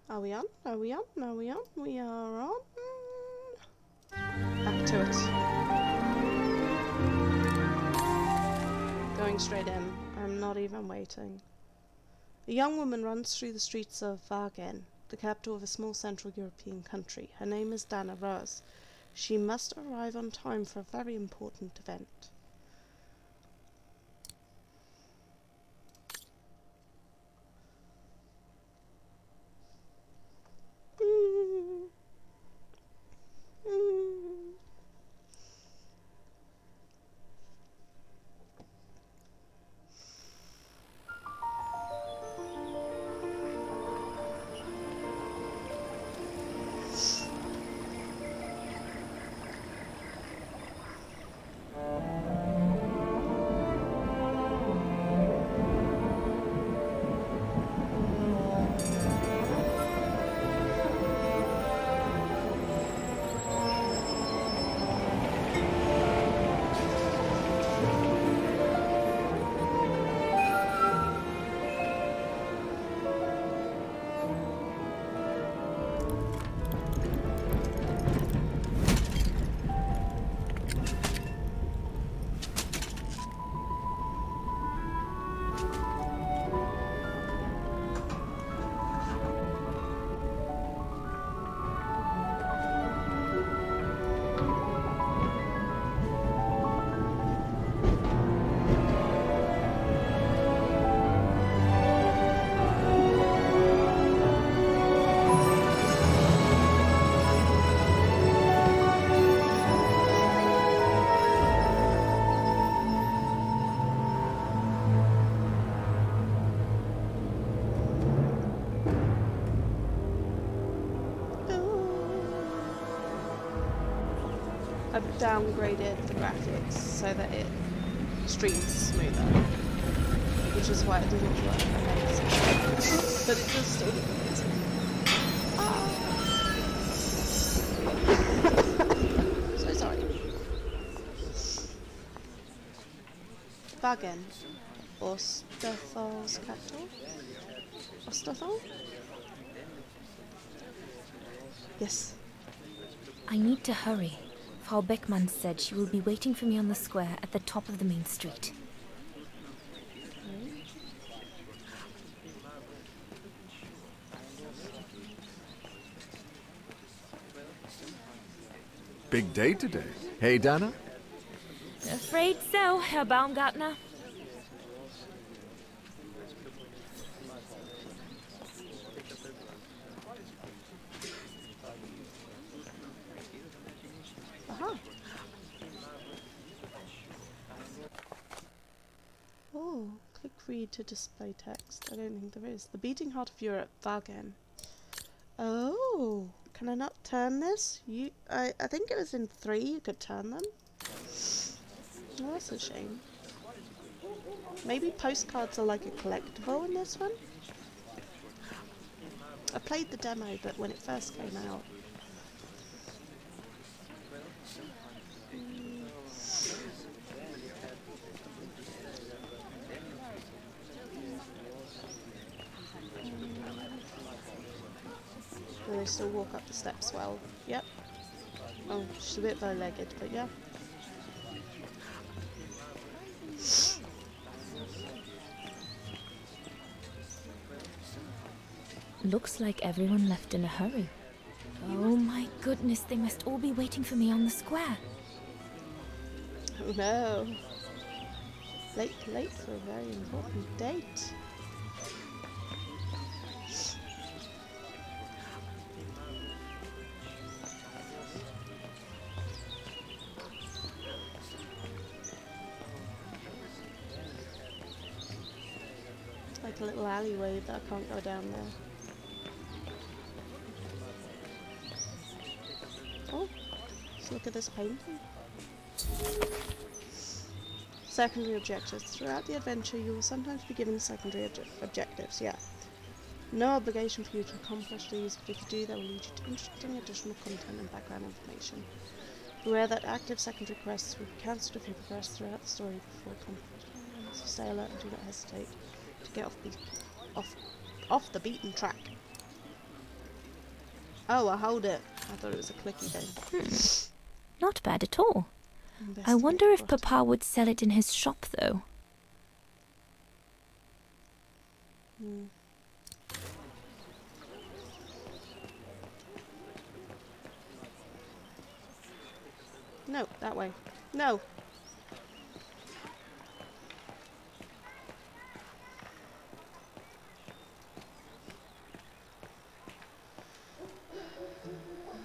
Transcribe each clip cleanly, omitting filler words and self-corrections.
Are we on? Are we on? Are we on? We are on. Back to it. Going straight in. I'm not even waiting. A young woman runs through the streets of Vagen, the capital of a small Central European country. Her name is Dana Rose. She must arrive on time for a very important event. I've downgraded the graphics so that it streams smoother, which is why it didn't look amazing. But it does still look amazing. So sorry. Vagen, Osterthal's capital? Osterthal? Yes. I need to hurry. Frau Beckmann said she will be waiting for me on the square at the top of the main street. Big day today. Hey, Dana? Afraid so, Herr Baumgartner. Aha. Oh, click read to display text. I don't think there is. The beating heart of Europe, Vagen. Oh, can I not turn this? I think it was in 3 you could turn them. Oh, that's a shame. Maybe postcards are like a collectible in this one? I played the demo, but when it first came out. They still walk up the steps well. Yep. Oh, she's a bit bow-legged, but yeah. Looks like everyone left in a hurry. Oh my goodness, they must all be waiting for me on the square. Oh no. Late for a very important date. Like a little alleyway that I can't go down there. Oh, let's look at this painting. Secondary objectives. Throughout the adventure you will sometimes be given secondary objectives, yeah. No obligation for you to accomplish these, but if you do, they will lead you to interesting additional content and background information. Beware that active secondary quests will be cancelled if you progress throughout the story before completion. So stay alert and do not hesitate to get off the beaten track. Oh, I hold it. I thought it was a clicky thing. Not bad at all. I wonder if Papa would sell it in his shop, though. No, that way. No.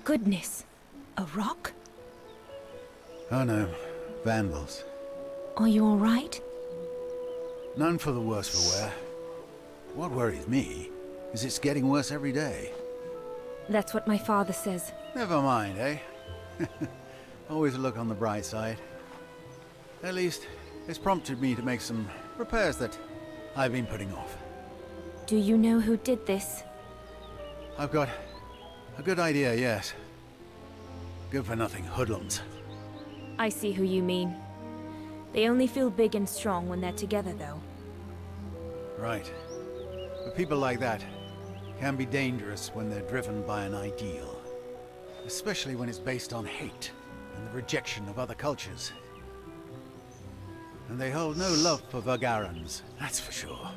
Goodness. A rock? Oh no, vandals. Are you all right? None for the worse for wear. What worries me is it's getting worse every day. That's what my father says. Never mind, eh? Always look on the bright side. At least, it's prompted me to make some repairs that I've been putting off. Do you know who did this? I've got a good idea, yes. Good-for-nothing hoodlums. I see who you mean. They only feel big and strong when they're together, though. Right. But people like that can be dangerous when they're driven by an ideal. Especially when it's based on hate and the rejection of other cultures. And they hold no love for Vagarans, that's for sure.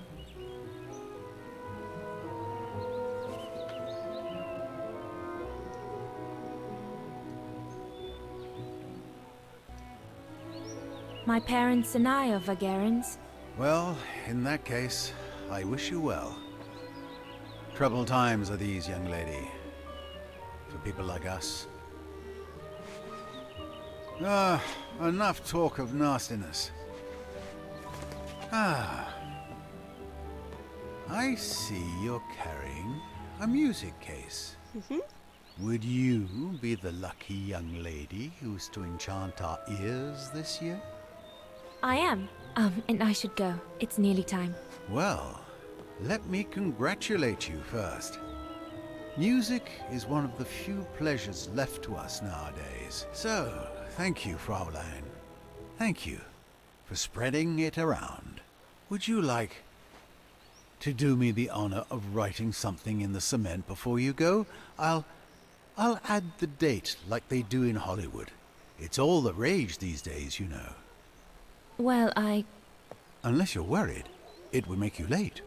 My parents and I are Vagarans. Well, in that case, I wish you well. Troubled times are these, young lady. For people like us. Ah, enough talk of nastiness. Ah. I see you're carrying a music case. Would you be the lucky young lady who's to enchant our ears this year? I am. And I should go. It's nearly time. Well, let me congratulate you first. Music is one of the few pleasures left to us nowadays. So, thank you, Fraulein. Thank you for spreading it around. Would you like to do me the honor of writing something in the cement before you go? I'll add the date like they do in Hollywood. It's all the rage these days, you know. Well, Unless you're worried, it would make you late.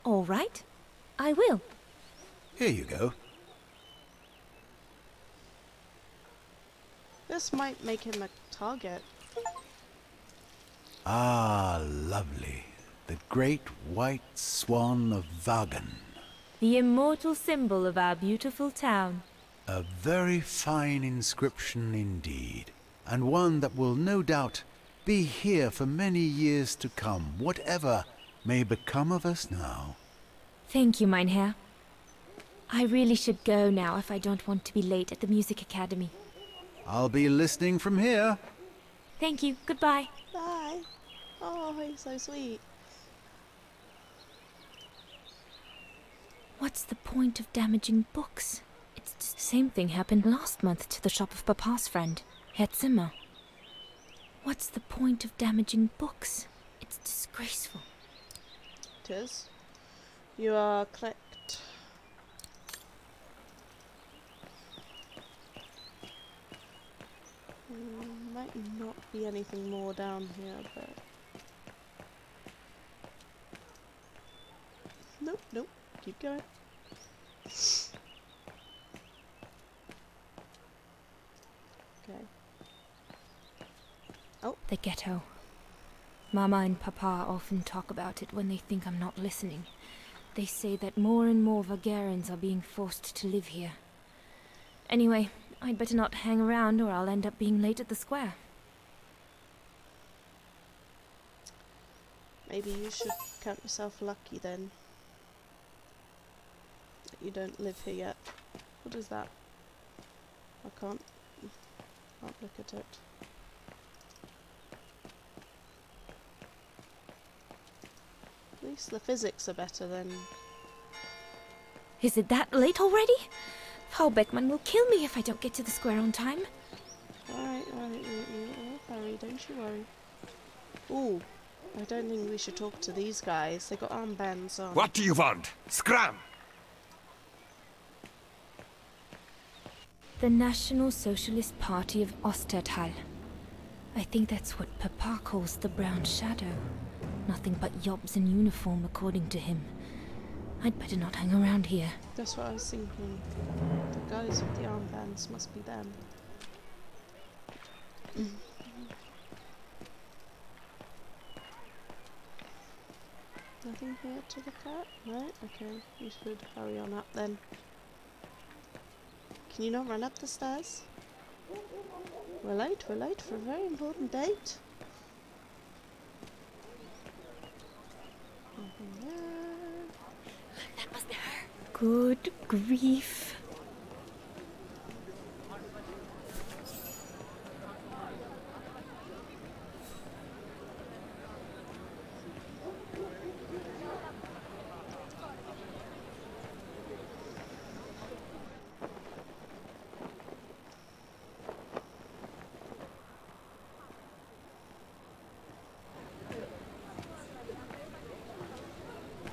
All right. I will. Here you go. This might make him a target. Ah, lovely. The great white swan of Vagan. The immortal symbol of our beautiful town. A very fine inscription indeed, and one that will no doubt be here for many years to come, whatever may become of us now. Thank you, mein Herr. I really should go now if I don't want to be late at the music academy. I'll be listening from here. Thank you. Goodbye. Bye. Oh, he's so sweet. What's the point of damaging books? It's the same thing happened last month to the shop of Papa's friend, Herr Zimmer. What's the point of damaging books? It's disgraceful. It is. You are correct. Might not be anything more down here, but... Nope, nope. Keep going. Okay. Oh. The ghetto. Mama and Papa often talk about it when they think I'm not listening. They say that more and more Vagarans are being forced to live here. Anyway, I'd better not hang around or I'll end up being late at the square. Maybe you should count yourself lucky then. That you don't live here yet. What is that? I can't look at it. At least the physics are better than... Is it that late already? Frau Beckmann will kill me if I don't get to the square on time. Alright, you hurry, don't you worry. Ooh, I don't think we should talk to these guys. They got armbands on. What do you want? Scram! The National Socialist Party of Ostertal. I think that's what Papa calls the Brown Shadow. Nothing but yobs in uniform, according to him. I'd better not hang around here. That's what I was thinking. The guys with the armbands must be them. Nothing here to look at? No? Okay, we should hurry on up then. Can you not run up the stairs? We're late for a very important date. Nothing there. That must be her. Good grief.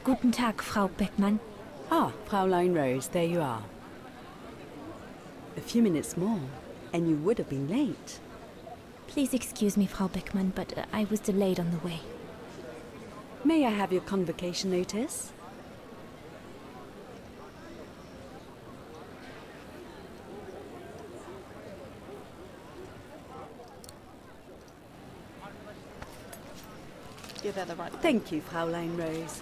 Guten Tag, Frau Beckmann. Ah, Fraulein Rose, there you are. A few minutes more, and you would have been late. Please excuse me, Frau Beckmann, but I was delayed on the way. May I have your convocation notice? Yeah, they're the right one. Thank you, Fraulein Rose.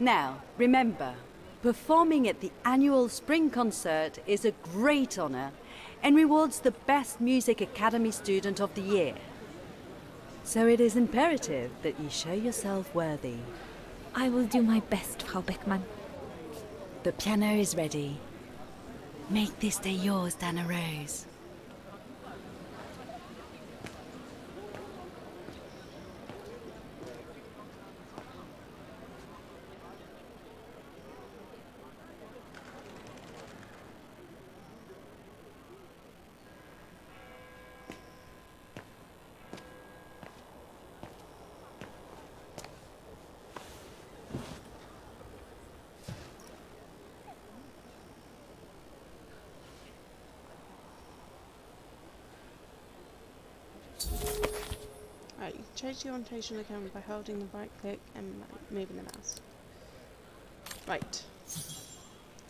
Now, remember, performing at the annual spring concert is a great honor and rewards the best Music Academy student of the year. So it is imperative that you show yourself worthy. I will do my best, Frau Beckmann. The piano is ready. Make this day yours, Dana Rose. Right, you can change the orientation of the camera by holding the right click and moving the mouse. Right.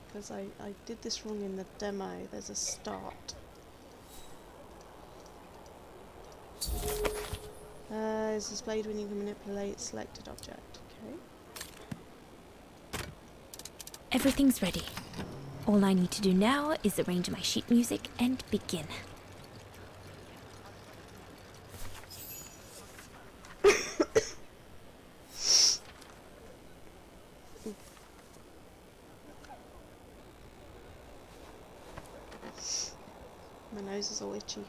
Because I did this wrong in the demo, there's a start. It's displayed when you can manipulate selected object. Okay. Everything's ready. All I need to do now is arrange my sheet music and begin. My nose is all itchy.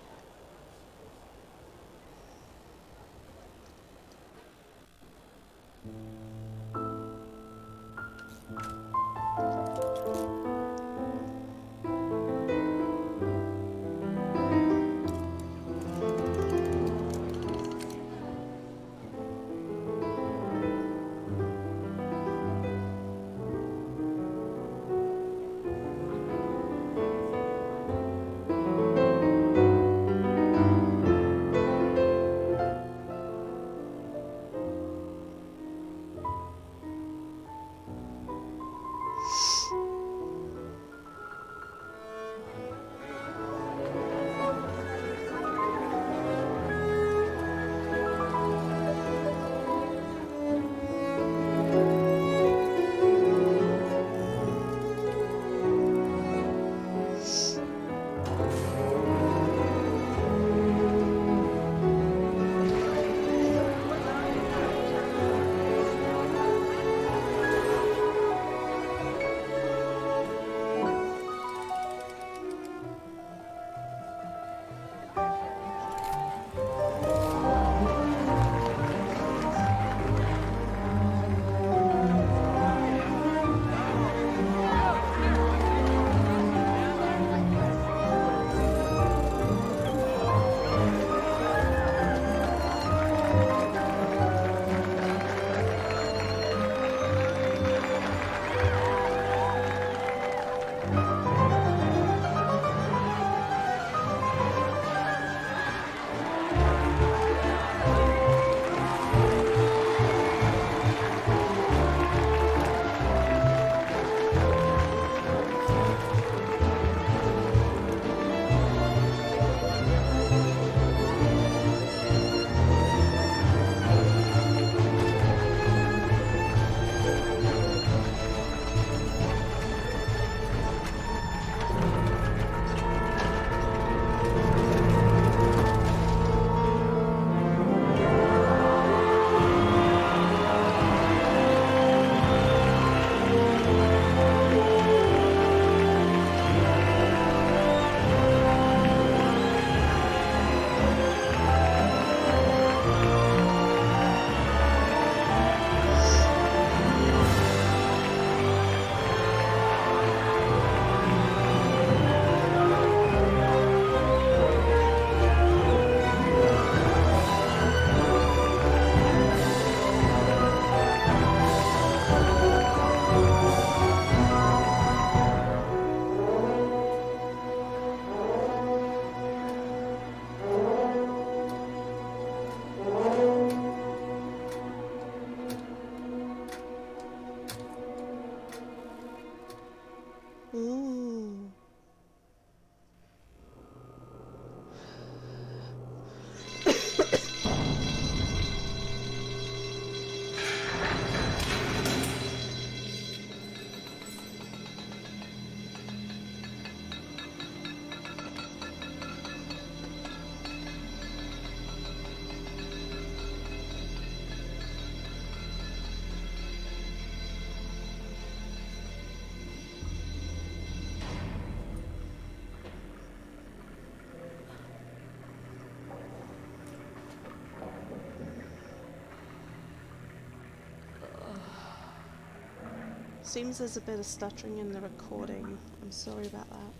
Seems there's a bit of stuttering in the recording. I'm sorry about that.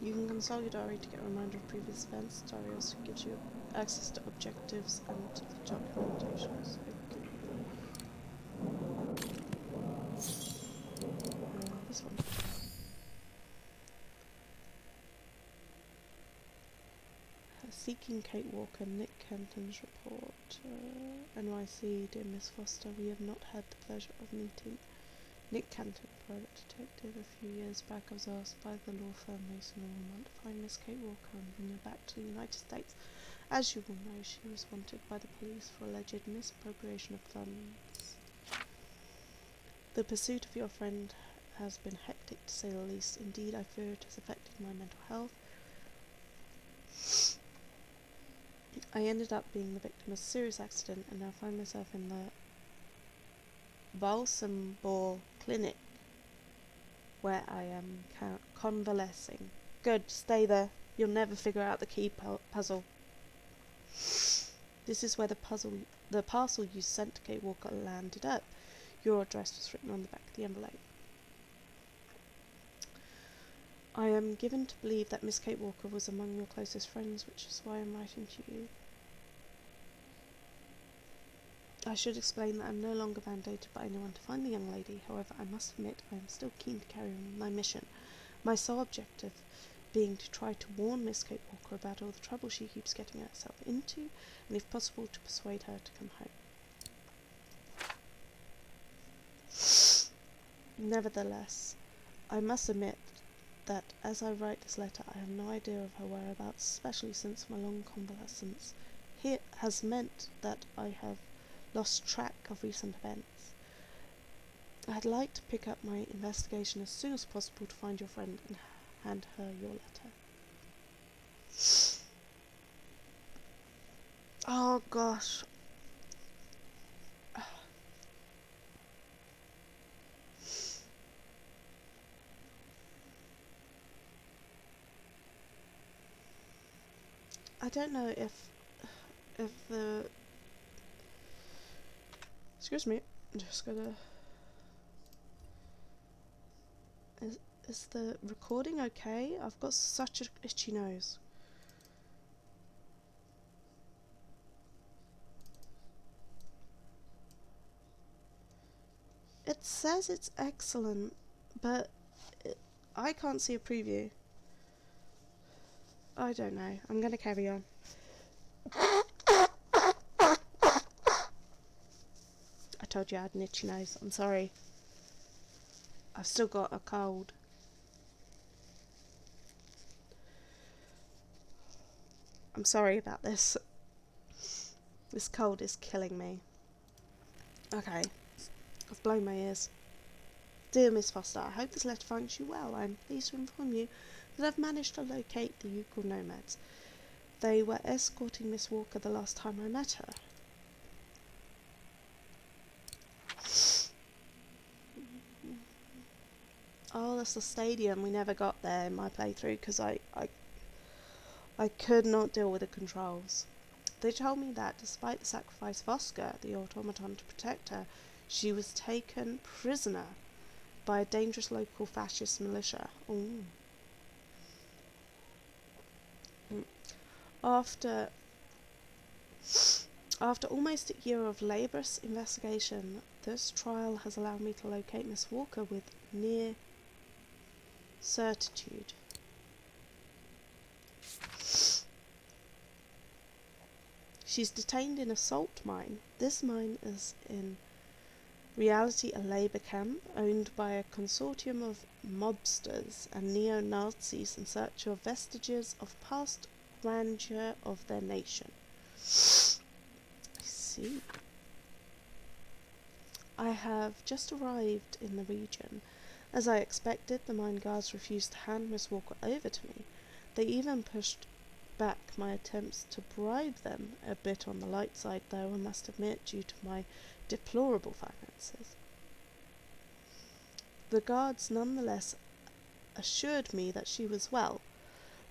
You can consult your diary to get a reminder of previous events. The diary also gives you access to objectives and the documentations. This one. Seeking Kate Walker, Nick Kenton's report. NYC, dear Miss Foster, we have not had the pleasure of meeting. Nick Kenton, private detective. A few years back I was asked by the law firm Mason Allman to find Miss Kate Walker and bring her back to the United States. As you will know, she was wanted by the police for alleged misappropriation of funds. The pursuit of your friend has been hectic, to say the least. Indeed, I fear it has affected my mental health. I ended up being the victim of a serious accident and now find myself in the Balsambor Clinic, where I am convalescing. Good, stay there. You'll never figure out the key puzzle. This is where the parcel you sent to Kate Walker landed up. Your address was written on the back of the envelope. I am given to believe that Miss Kate Walker was among your closest friends, which is why I'm writing to you. I should explain that I am no longer mandated by anyone to find the young lady. However, I must admit I am still keen to carry on my mission, my sole objective being to try to warn Miss Kate Walker about all the trouble she keeps getting herself into, and if possible to persuade her to come home. Nevertheless, I must admit that as I write this letter I have no idea of her whereabouts, especially since my long convalescence here has meant that I have lost track of recent events. I'd like to pick up my investigation as soon as possible to find your friend and hand her your letter. Oh gosh. I don't know if the... Excuse me, I'm just gonna... Is the recording okay? I've got such an itchy nose. It says it's excellent, but I can't see a preview. I don't know. I'm gonna carry on. I told you I had an itchy nose. I'm sorry. I've still got a cold. I'm sorry about this. This cold is killing me. Okay. I've blown my ears. Dear Miss Foster, I hope this letter finds you well. I am pleased to inform you that I've managed to locate the Yukon nomads. They were escorting Miss Walker the last time I met her. Oh, that's the stadium. We never got there in my playthrough because I could not deal with the controls. They told me that despite the sacrifice of Oscar, the automaton, to protect her, she was taken prisoner by a dangerous local fascist militia. Ooh. After almost a year of laborious investigation, this trial has allowed me to locate Miss Walker with near certitude. She's detained in a salt mine. This mine is in reality a labour camp owned by a consortium of mobsters and neo-Nazis in search of vestiges of past grandeur of their nation. I see. I have just arrived in the region. As I expected, the mine guards refused to hand Miss Walker over to me. They even pushed back my attempts to bribe them, a bit on the light side though, I must admit, due to my deplorable finances. The guards nonetheless assured me that she was well.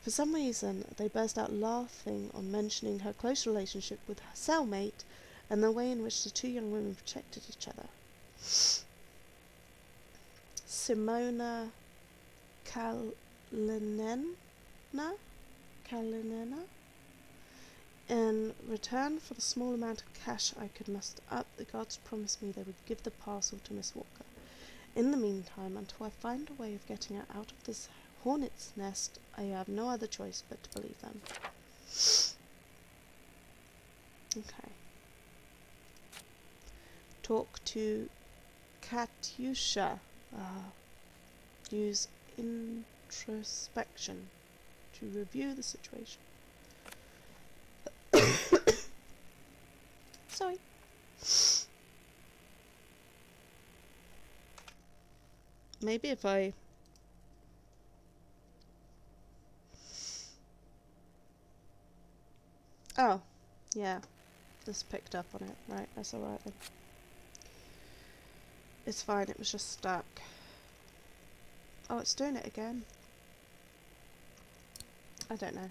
For some reason, they burst out laughing on mentioning her close relationship with her cellmate and the way in which the two young women protected each other. Simona Kalinina? In return for the small amount of cash I could muster up, the guards promised me they would give the parcel to Miss Walker. In the meantime, until I find a way of getting her out of this hornet's nest, I have no other choice but to believe them. Okay. Talk to Katyusha. Use introspection to review the situation. Sorry. Maybe if I... Oh, yeah. Just picked up on it. Right, that's alright then. It's fine, it was just stuck. Oh, it's doing it again. I don't know.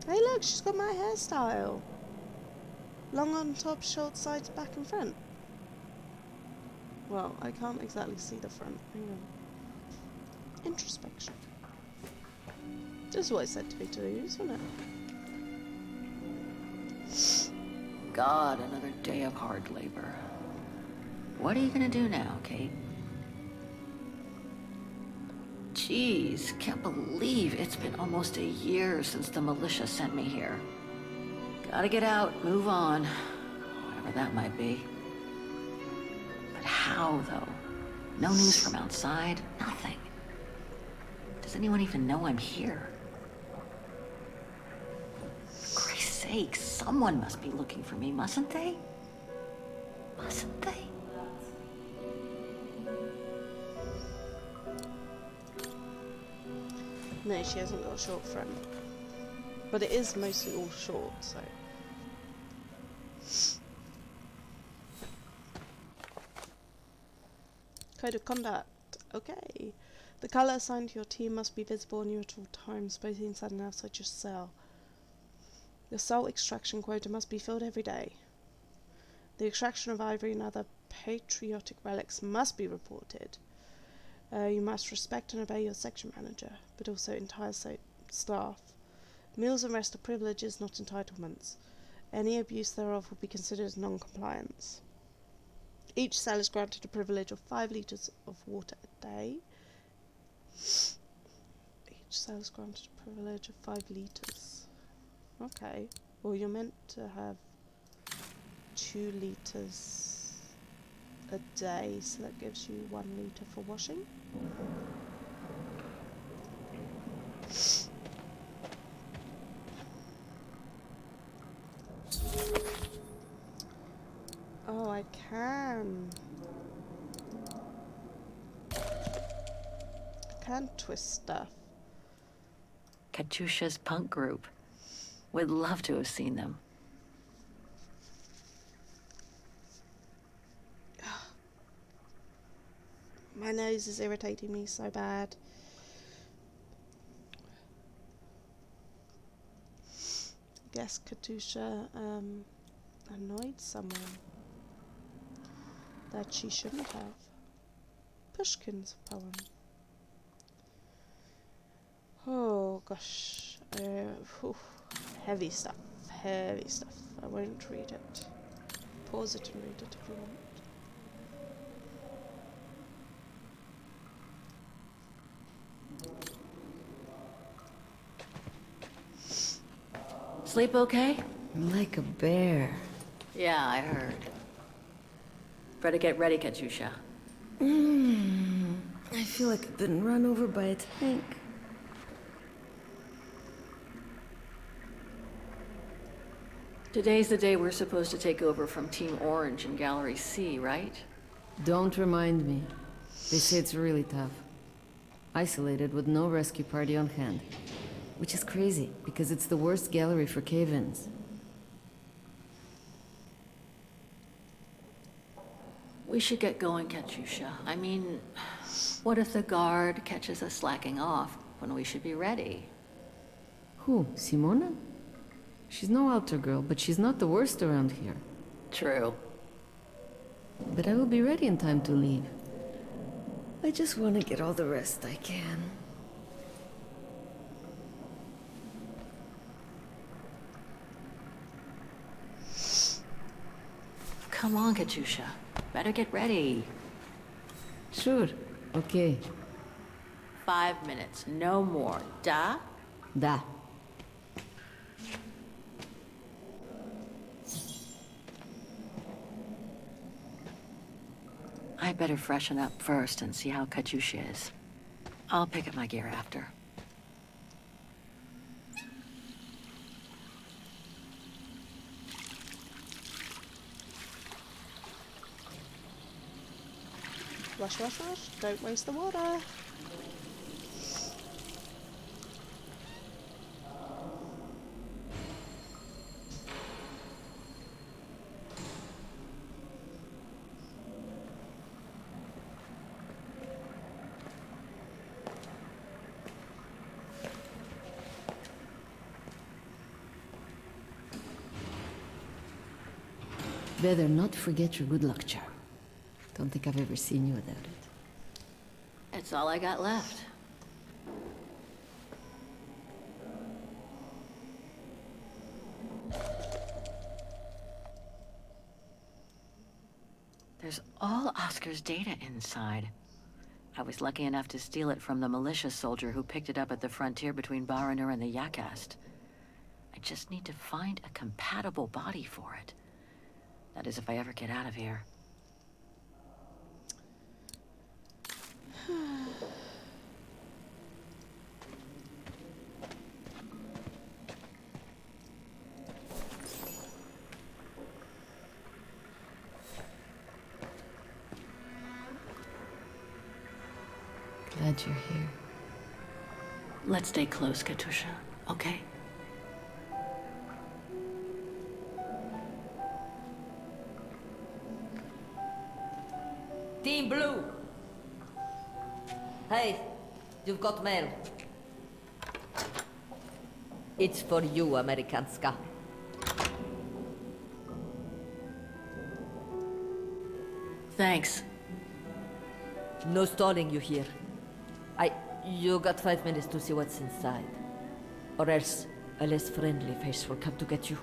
Hey look, she's got my hairstyle. Long on top, short sides, back and front. Well, I can't exactly see the front. Hang on. Introspection. This is what it said to me to use, wasn't it? God, another day of hard labor. What are you gonna do now, Kate? Jeez, can't believe it's been almost a year since the militia sent me here. Gotta get out, move on, whatever that might be. But how, though? No news from outside, nothing. Does anyone even know I'm here? For Christ's sake, someone must be looking for me, mustn't they? Mustn't they? No, she hasn't got a short front. But it is mostly all short, so... Code of conduct. Okay. The colour assigned to your team must be visible on you at all times, both inside and outside your cell. Your salt extraction quota must be filled every day. The extraction of ivory and other patriotic relics must be reported. You must respect and obey your section manager, but also entire staff. Meals and rest are privileges, not entitlements. Any abuse thereof will be considered as non-compliance. Each cell is granted a privilege of 5 litres of water a day. Each cell is granted a privilege of 5 litres. Okay. Well, you're meant to have 2 litres a day, so that gives you 1 litre for washing. Oh, I can. I can twist stuff. Katyusha's punk group. Would love to have seen them. My nose is irritating me so bad. Guess Katyusha annoyed someone that she shouldn't have. Pushkin's poem. Oh gosh. Heavy stuff. Heavy stuff. I won't read it. Pause it and read it if you want. Sleep okay? Like a bear. Yeah, I heard. Better get ready, Katyusha. I feel like I've been run over by a tank. Today's the day we're supposed to take over from Team Orange in Gallery C, right? Don't remind me. They say it's really tough. Isolated with no rescue party on hand. Which is crazy, because it's the worst gallery for cave-ins. We should get going, Katyusha. I mean, What if the guard catches us slacking off when we should be ready? Who? Simona? She's no altar girl, but she's not the worst around here. True. But I will be ready in time to leave. I just want to get all the rest I can. Come on, Katusha. Better get ready. Sure. Okay. 5 minutes, no more. Da? Da. I better freshen up first and see how Katusha is. I'll pick up my gear after. Rush, rush, rush. Don't waste the water. Better not forget your good luck charm. Don't think I've ever seen you without it. It's all I got left. There's all Oscar's data inside. I was lucky enough to steal it from the militia soldier who picked it up at the frontier between Baranur and the Yakast. I just need to find a compatible body for it. That is, if I ever get out of here. Glad you're here. Let's stay close, Katusha, okay? Team Blue! Hey, you've got mail. It's for you, Amerikanska. Thanks. No stalling you here. You got 5 minutes to see what's inside. Or else, a less friendly face will come to get you.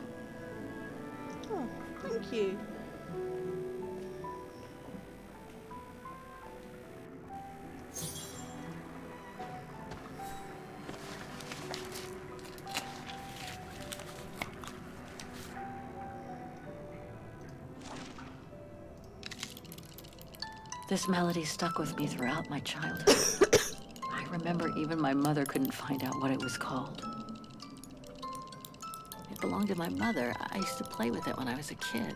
Oh, thank you. This melody stuck with me throughout my childhood. I remember even my mother couldn't find out what it was called. It belonged to my mother. I used to play with it when I was a kid.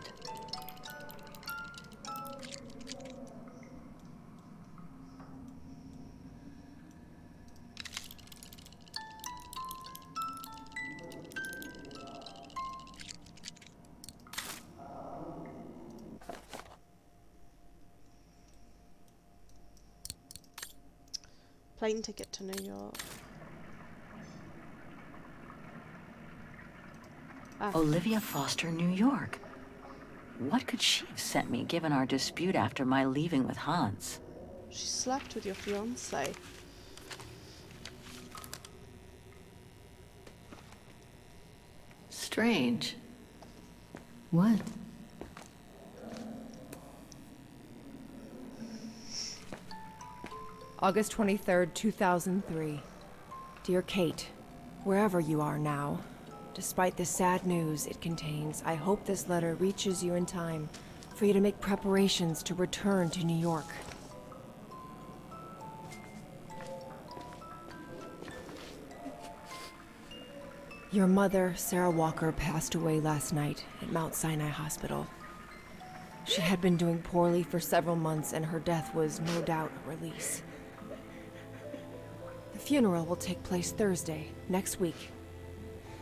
Plane ticket to New York. Olivia Foster, New York. What could she have sent me, given our dispute after my leaving with Hans? She slept with your fiancé. Strange. What? August 23rd, 2003. Dear Kate, wherever you are now, despite the sad news it contains, I hope this letter reaches you in time for you to make preparations to return to New York. Your mother, Sarah Walker, passed away last night at Mount Sinai Hospital. She had been doing poorly for several months, and her death was no doubt a release. The funeral will take place Thursday, next week.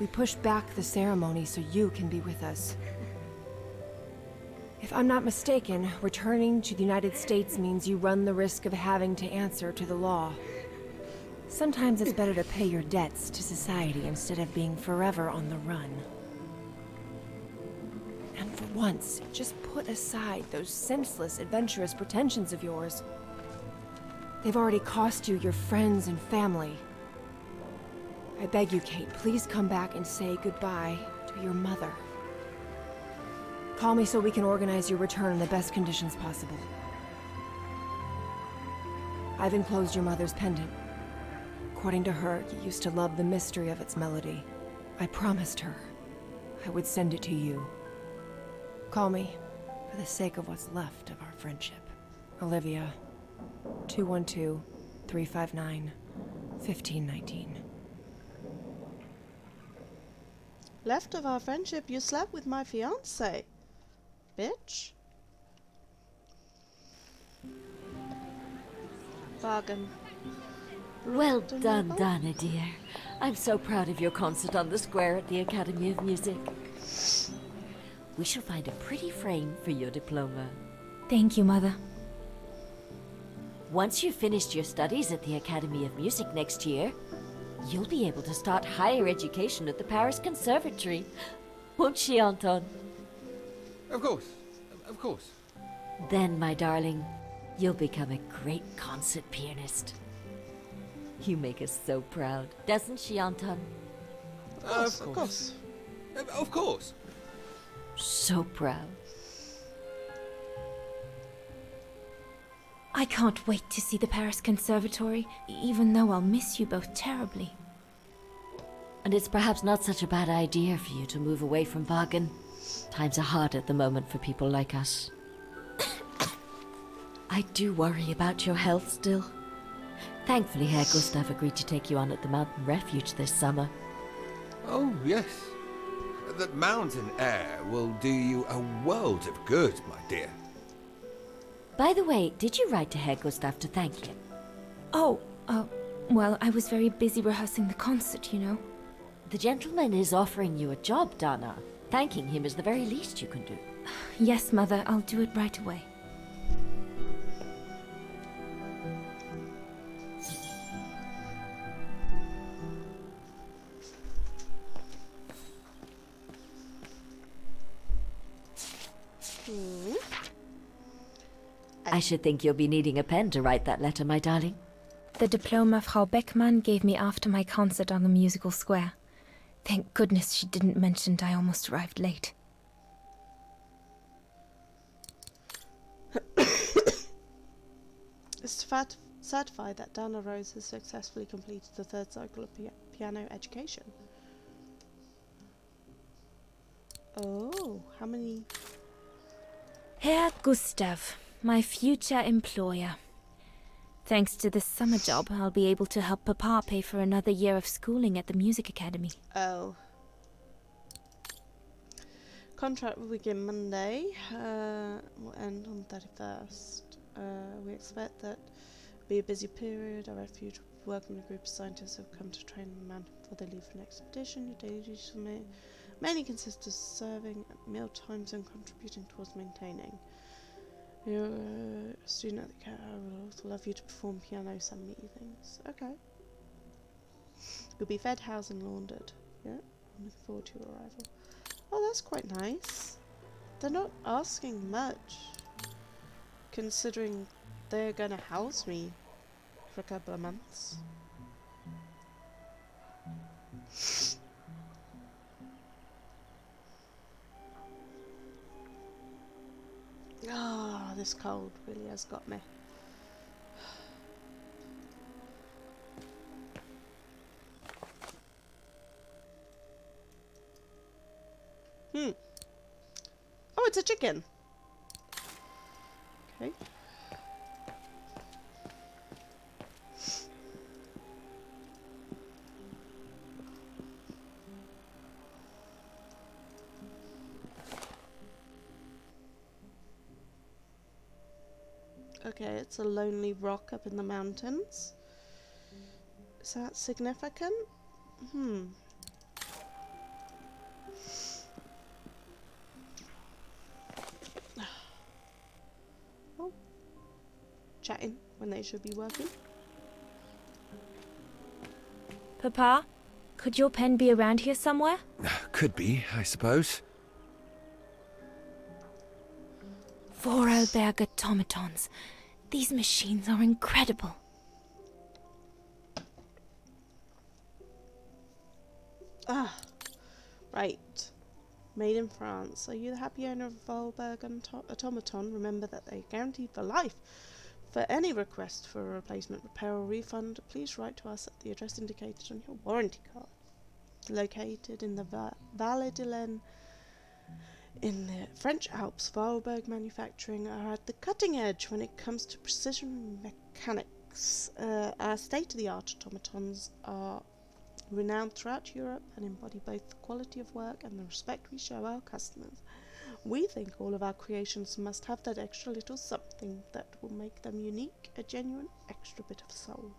We pushed back the ceremony so you can be with us. If I'm not mistaken, returning to the United States means you run the risk of having to answer to the law. Sometimes it's better to pay your debts to society instead of being forever on the run. And for once, just put aside those senseless, adventurous pretensions of yours. They've already cost you your friends and family. I beg you, Kate, please come back and say goodbye to your mother. Call me so we can organize your return in the best conditions possible. I've enclosed your mother's pendant. According to her, you used to love the mystery of its melody. I promised her I would send it to you. Call me for the sake of what's left of our friendship. Olivia, 212-359-1519. Left of our friendship, you slept with my fiance. Bitch. Bargain. Well done, Dana, dear. I'm so proud of your concert on the square at the Academy of Music. We shall find a pretty frame for your diploma. Thank you, Mother. Once you've finished your studies at the Academy of Music next year, you'll be able to start higher education at the Paris Conservatory. Won't she, Anton? Of course. Of course. Then, my darling, you'll become a great concert pianist. You make us so proud, doesn't she, Anton? Of course. Of course. So proud. I can't wait to see the Paris Conservatory, even though I'll miss you both terribly. And it's perhaps not such a bad idea for you to move away from Wagen. Times are hard at the moment for people like us. I do worry about your health still. Thankfully, Herr Gustav agreed to take you on at the mountain refuge this summer. Oh, yes. That mountain air will do you a world of good, my dear. By the way, did you write to Herr Gustav to thank him? Oh, well, I was very busy rehearsing the concert, you know. The gentleman is offering you a job, Dana. Thanking him is the very least you can do. Yes, Mother, I'll do it right away. I should think you'll be needing a pen to write that letter, my darling. The diploma Frau Beckmann gave me after my concert on the musical square. Thank goodness she didn't mention I almost arrived late. It's certified that Dana Rose has successfully completed the third cycle of piano education. Oh, how many? Herr Gustav, my future employer. Thanks to this summer job, I'll be able to help Papa pay for another year of schooling at the music academy. Oh. Contract will begin Monday, will end on 31st. We expect that will be a busy period. Our refuge will be working with a group of scientists who have come to train the man before they leave for an expedition. Your daily duties will mainly consist of serving at meal times and contributing towards maintaining. You're a student at the care. I would also love you to perform piano some evenings. Okay. You'll be fed, housed and laundered. Yeah, I'm looking forward to your arrival. Oh, that's quite nice. They're not asking much, considering they're going to house me for a couple of months. Ah, this cold really has got me. Oh, it's a chicken. Okay. Okay, it's a lonely rock up in the mountains. Is that significant? chatting when they should be working. Papa, could your pen be around here somewhere? Could be, I suppose. Vorarlberg automatons. These machines are incredible. Ah, right. Made in France. Are you the happy owner of a Vorarlberg automaton? Remember that they are guaranteed for life. For any request for a replacement, repair or refund, please write to us at the address indicated on your warranty card. Located in the Vallée de l'Aisne in the French Alps, Vorarlberg manufacturing are at the cutting edge when it comes to precision mechanics. Our state-of-the-art automatons are renowned throughout Europe and embody both the quality of work and the respect we show our customers. We think all of our creations must have that extra little something that will make them unique, a genuine extra bit of soul.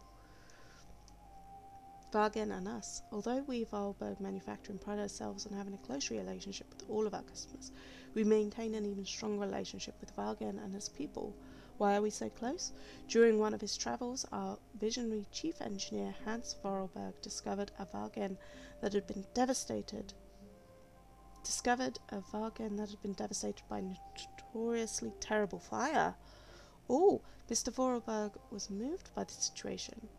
Wagen and us, although we Vorarlberg manufacturing pride ourselves on having a close relationship with all of our customers, we maintain an even stronger relationship with Wagen and his people. Why are we so close? During one of his travels, our visionary chief engineer Hans Vorarlberg discovered a Wagen that had been devastated by a notoriously terrible fire. Oh, Mr. Vorarlberg was moved by the situation.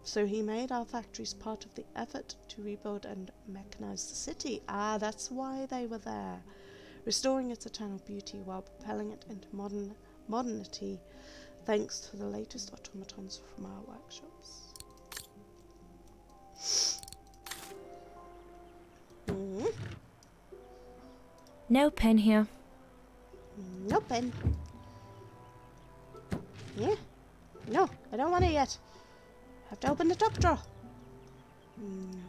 So he made our factories part of the effort to rebuild and mechanize the city. Ah, that's why they were there. Restoring its eternal beauty while propelling it into modernity, thanks to the latest automatons from our workshops. No pen here. No pen. Yeah. No, I don't want it yet. I have to open the top drawer.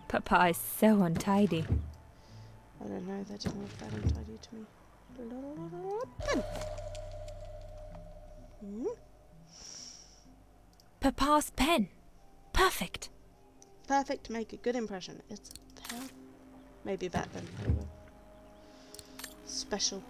Papa is so untidy. I don't know, that didn't look that untidy to me. Pen. Papa's pen. Perfect. Perfect to make a good impression. It's a pen. Maybe that then. Special.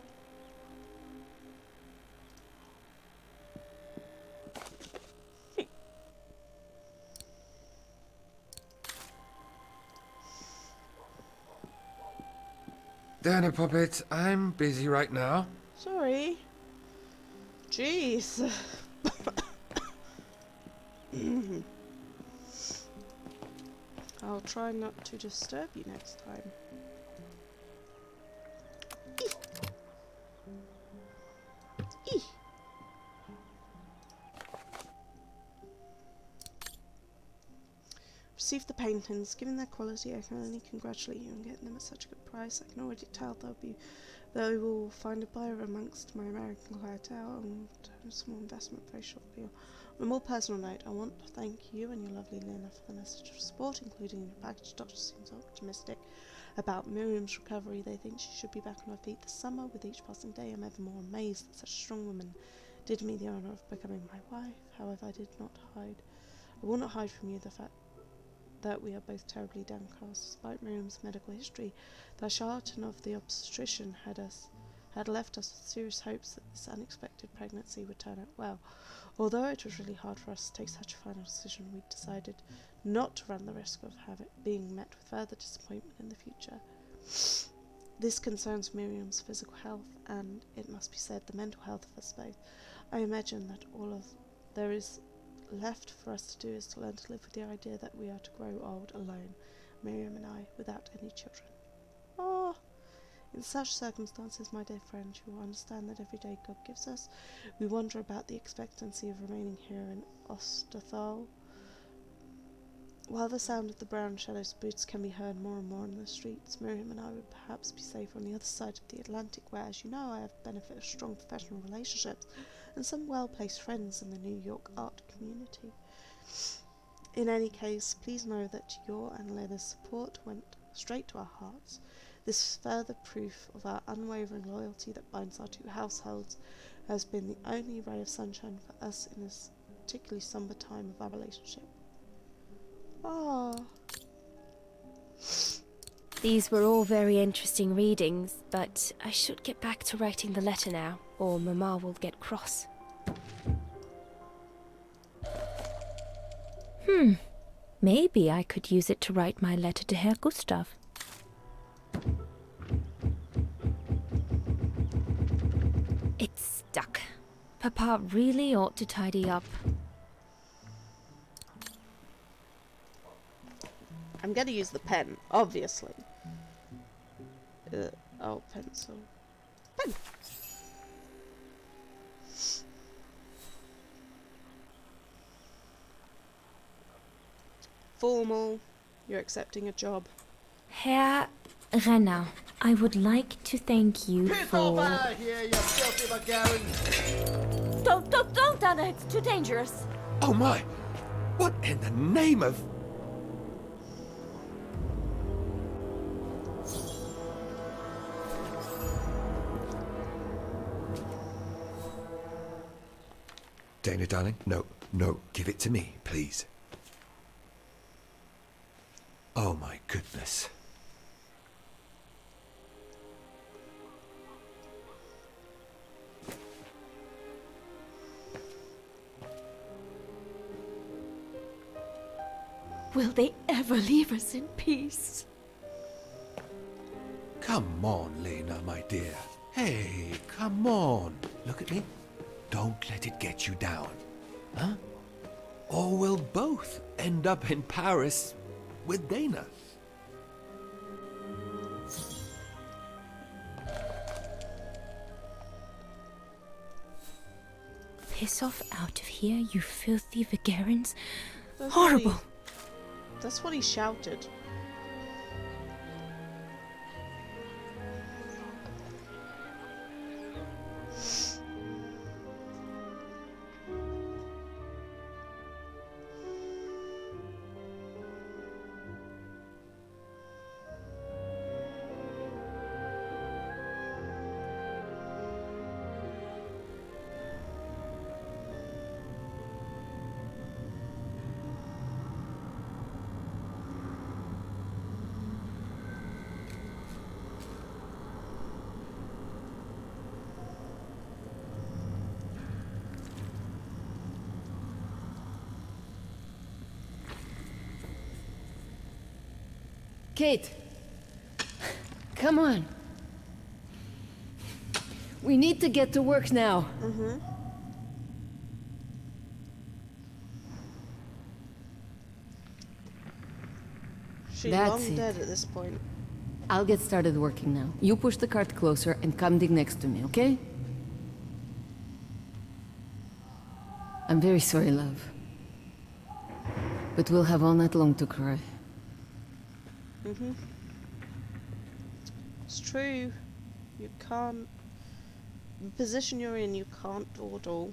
Dana Puppet, I'm busy right now. Sorry. Jeez. I'll try not to disturb you next time. Eeh. Received the paintings. Given their quality, I can only congratulate you on getting them at such a good price. I can already tell they will find a buyer amongst my American clientele and a small investment very shortly. On a more personal note, I want to thank you and your lovely Lena for the message of support, including your package. Doctor seems optimistic about Miriam's recovery. They think she should be back on her feet this summer. With each passing day, I'm ever more amazed that such a strong woman did me the honour of becoming my wife. However, I will not hide from you the fact that we are both terribly downcast. Despite Miriam's medical history, the charlatan of the obstetrician had left us with serious hopes that this unexpected pregnancy would turn out well. Although it was really hard for us to take such a final decision, we decided not to run the risk of being met with further disappointment in the future. This concerns Miriam's physical health and, it must be said, the mental health of us both. I imagine that all there is left for us to do is to learn to live with the idea that we are to grow old alone, Miriam and I, without any children. Oh, in such circumstances, my dear friend, you will understand that every day God gives us, we wonder about the expectancy of remaining here in Osterthal. While the sound of the brown shadow's boots can be heard more and more in the streets, Miriam and I would perhaps be safer on the other side of the Atlantic, where, as you know, I have the benefit of strong professional relationships and some well-placed friends in the New York art community. In any case, please know that your and Lena's support went straight to our hearts. This is further proof of our unwavering loyalty that binds our two households, has been the only ray of sunshine for us in this particularly somber time of our relationship. Ah. These were all very interesting readings, but I should get back to writing the letter now, or Mama will get cross. Maybe I could use it to write my letter to Herr Gustav. It's stuck. Papa really ought to tidy up. I'm gonna use the pen, obviously. Oh, pencil. Pen! Formal. You're accepting a job. Herr Renner, I would like to thank you for... here, you filthy Bulgarian! Don't, Anna, it's too dangerous. Oh my! What in the name of... Dana, darling, no, give it to me, please. Oh my goodness. Will they ever leave us in peace? Come on, Lena, my dear. Hey, come on. Look at me. Don't let it get you down. Huh? Or we'll both end up in Paris with Dana. Piss off out of here, you filthy Vagarans. That's Horrible! That's what he shouted. Kate! Come on. We need to get to work now. She's That's long it. dead at this point. I'll get started working now. You push the cart closer and come dig next to me, okay? I'm very sorry, love. But we'll have all night long to cry. It's true. You can't... The position you're in, you can't do it all.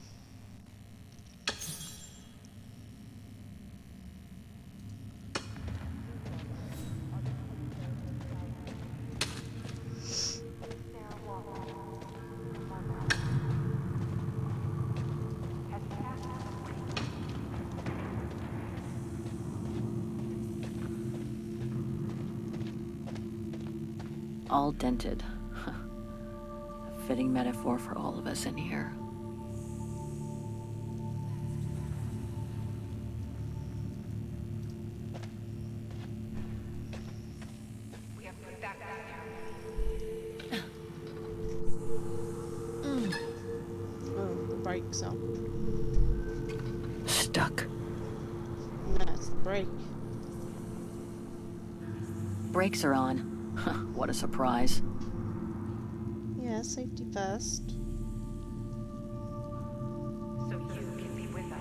All dented. A fitting metaphor for all of us in here. Oh, the brakes are. Stuck. No, it's the brake. Brakes are on. What a surprise. Yeah, safety first. So you can be with us.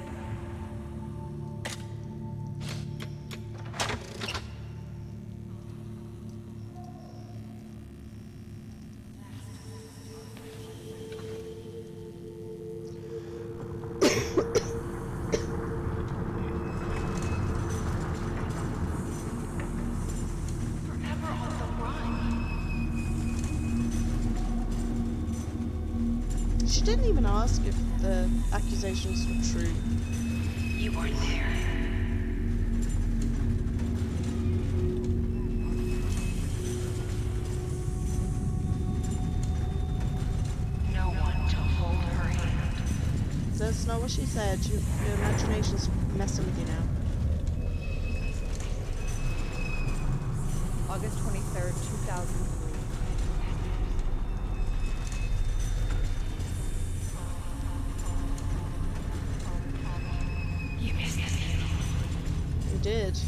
She didn't even ask if the accusations were true. You weren't there. No one to hold her hand. That's not what she said. Your imagination's messing with you now. August 23rd, 2003. You missed us. You did.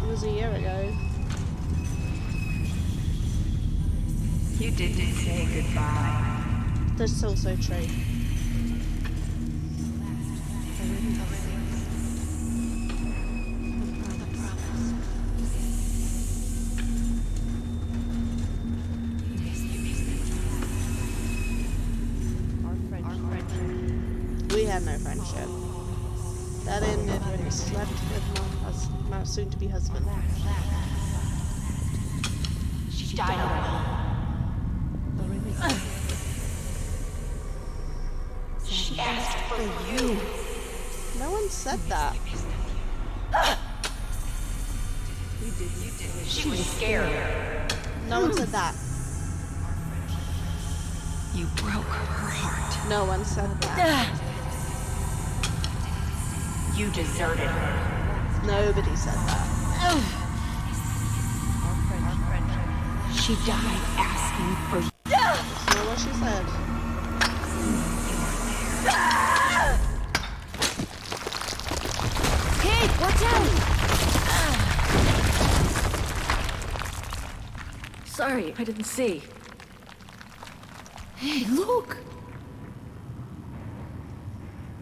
It was a year ago. You didn't say goodbye. That's also true. We had no friendship. That ended when he slept with my soon-to-be husband. She died alone. She asked for you. No one said that. She was scared. No one said that. You broke her heart. No one said that. You deserted her. Nobody said that. She died asking for you. That's not what she said. Kate, watch out! Sorry, I didn't see. Hey, look!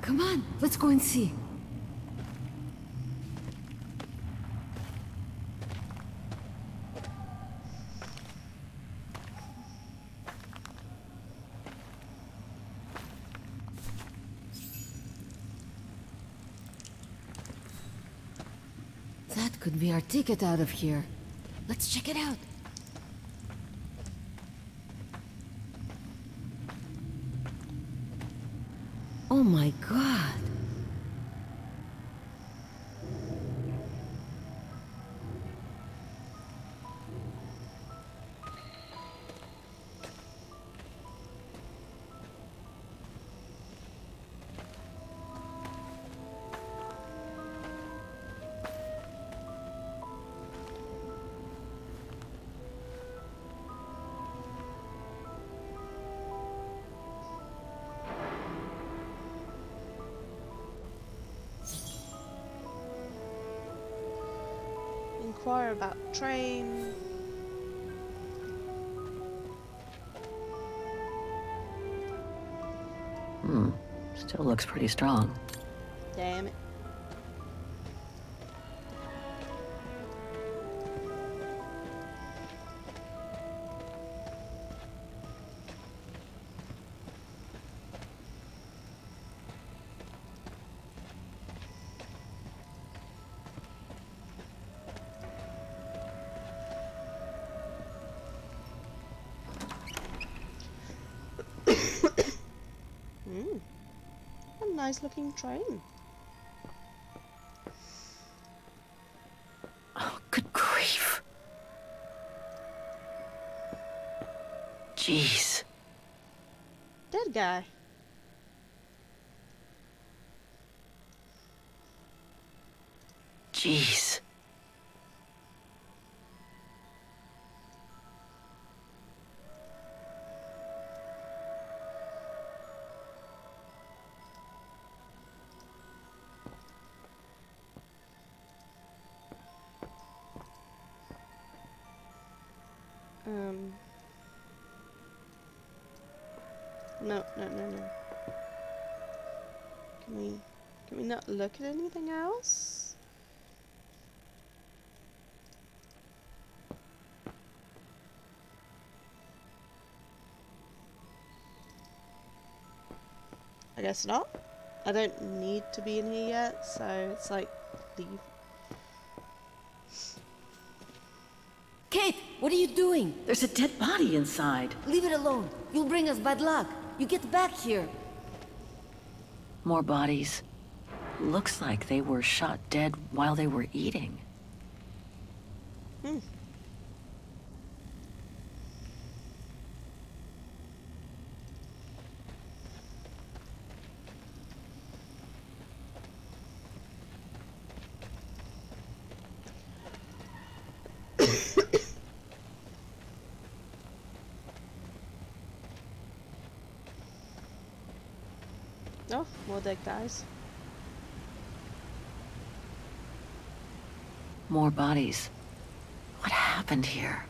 Come on, let's go and see. That could be our ticket out of here. Let's check it out. Oh my god. Inquire about train. Still looks pretty strong. Damn it. A nice looking train. Oh, good grief. Jeez. Dead guy. Jeez. No. Can we not look at anything else? I guess not. I don't need to be in here yet, so it's like, leave. Kate, what are you doing? There's a dead body inside. Leave it alone. You'll bring us bad luck. You get back here. More bodies. Looks like they were shot dead while they were eating. Oh, more dead guys. More bodies. What happened here?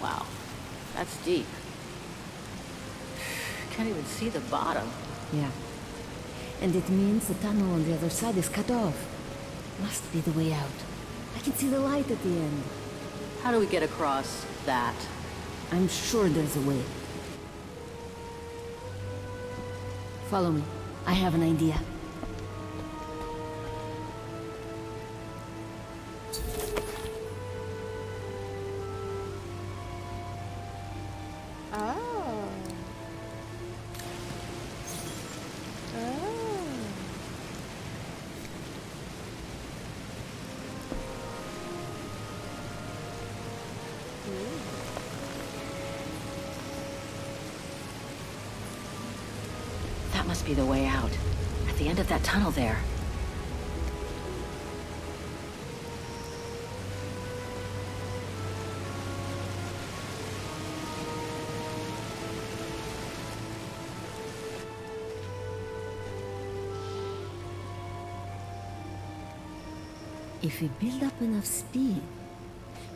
Wow, that's deep. Can't even see the bottom. Yeah. And it means the tunnel on the other side is cut off. Must be the way out. I can see the light at the end. How do we get across that? I'm sure there's a way. Follow me. I have an idea. Oh. Oh. That must be the way out. At the end of that tunnel there. If we build up enough speed,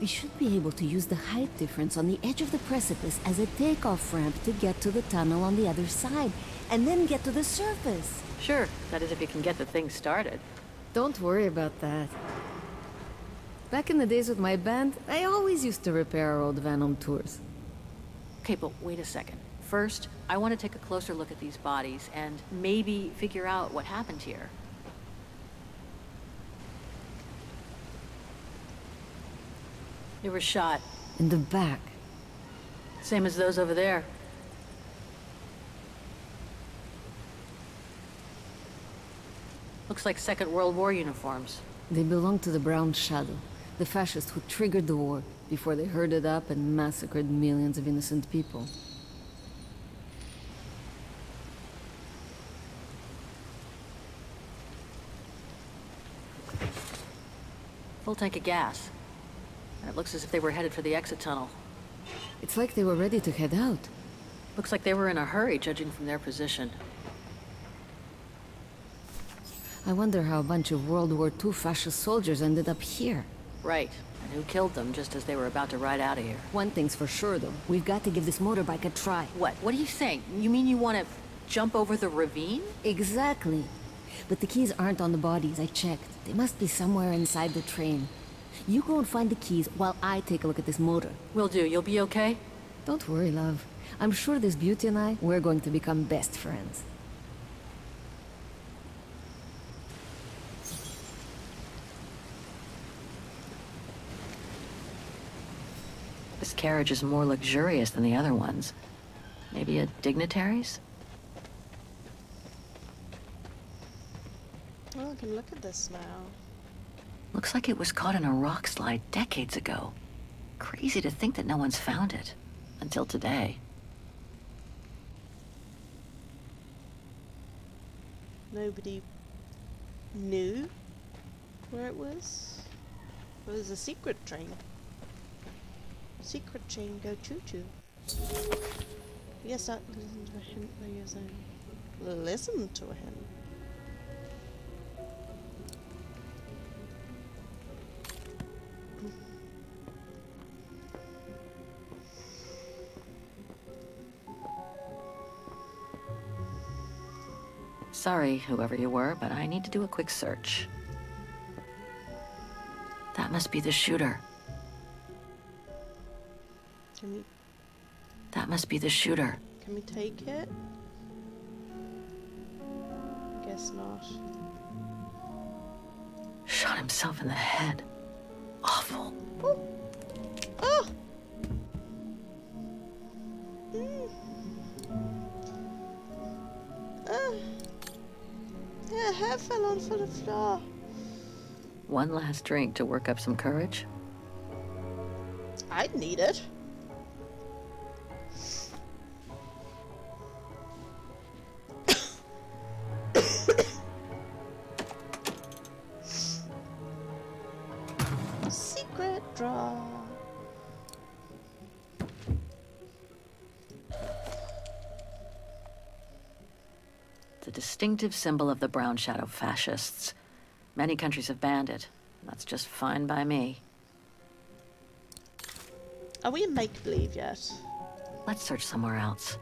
we should be able to use the height difference on the edge of the precipice as a takeoff ramp to get to the tunnel on the other side, and then get to the surface. Sure, that is if you can get the thing started. Don't worry about that. Back in the days with my band, I always used to repair our old van on tours. Okay, but wait a second. First, I want to take a closer look at these bodies and maybe figure out what happened here. They were shot. In the back. Same as those over there. Looks like Second World War uniforms. They belong to the Brown Shadow, the fascists who triggered the war before they herded up and massacred millions of innocent people. Full tank of gas. And it looks as if they were headed for the exit tunnel. It's like they were ready to head out. Looks like they were in a hurry, judging from their position. I wonder how a bunch of World War II fascist soldiers ended up here. Right. And who killed them just as they were about to ride out of here? One thing's for sure, though. We've got to give this motorbike a try. What? What are you saying? You mean you want to jump over the ravine? Exactly. But the keys aren't on the bodies, I checked. They must be somewhere inside the train. You go and find the keys while I take a look at this motor. Will do. You'll be okay? Don't worry, love. I'm sure this beauty and I, we're going to become best friends. This carriage is more luxurious than the other ones. Maybe a dignitary's? Oh, I can look at this now. Looks like it was caught in a rock slide decades ago. Crazy to think that no one's found it. Until today. Nobody knew where it was. It was a secret train. Secret train go choo-choo. Yes, that listen to a hint by your own. Listen to a hint. Sorry, whoever you were, but I need to do a quick search. That must be the shooter. That must be the shooter. Can we take it? Guess not. Shot himself in the head. Awful. Oh! Oh! Mm. Her hair fell onto the floor. One last drink to work up some courage. I'd need it. Secret drawer. The distinctive symbol of the Brown Shadow fascists. Many countries have banned it. That's just fine by me. Are we in make-believe yet? Let's search somewhere else.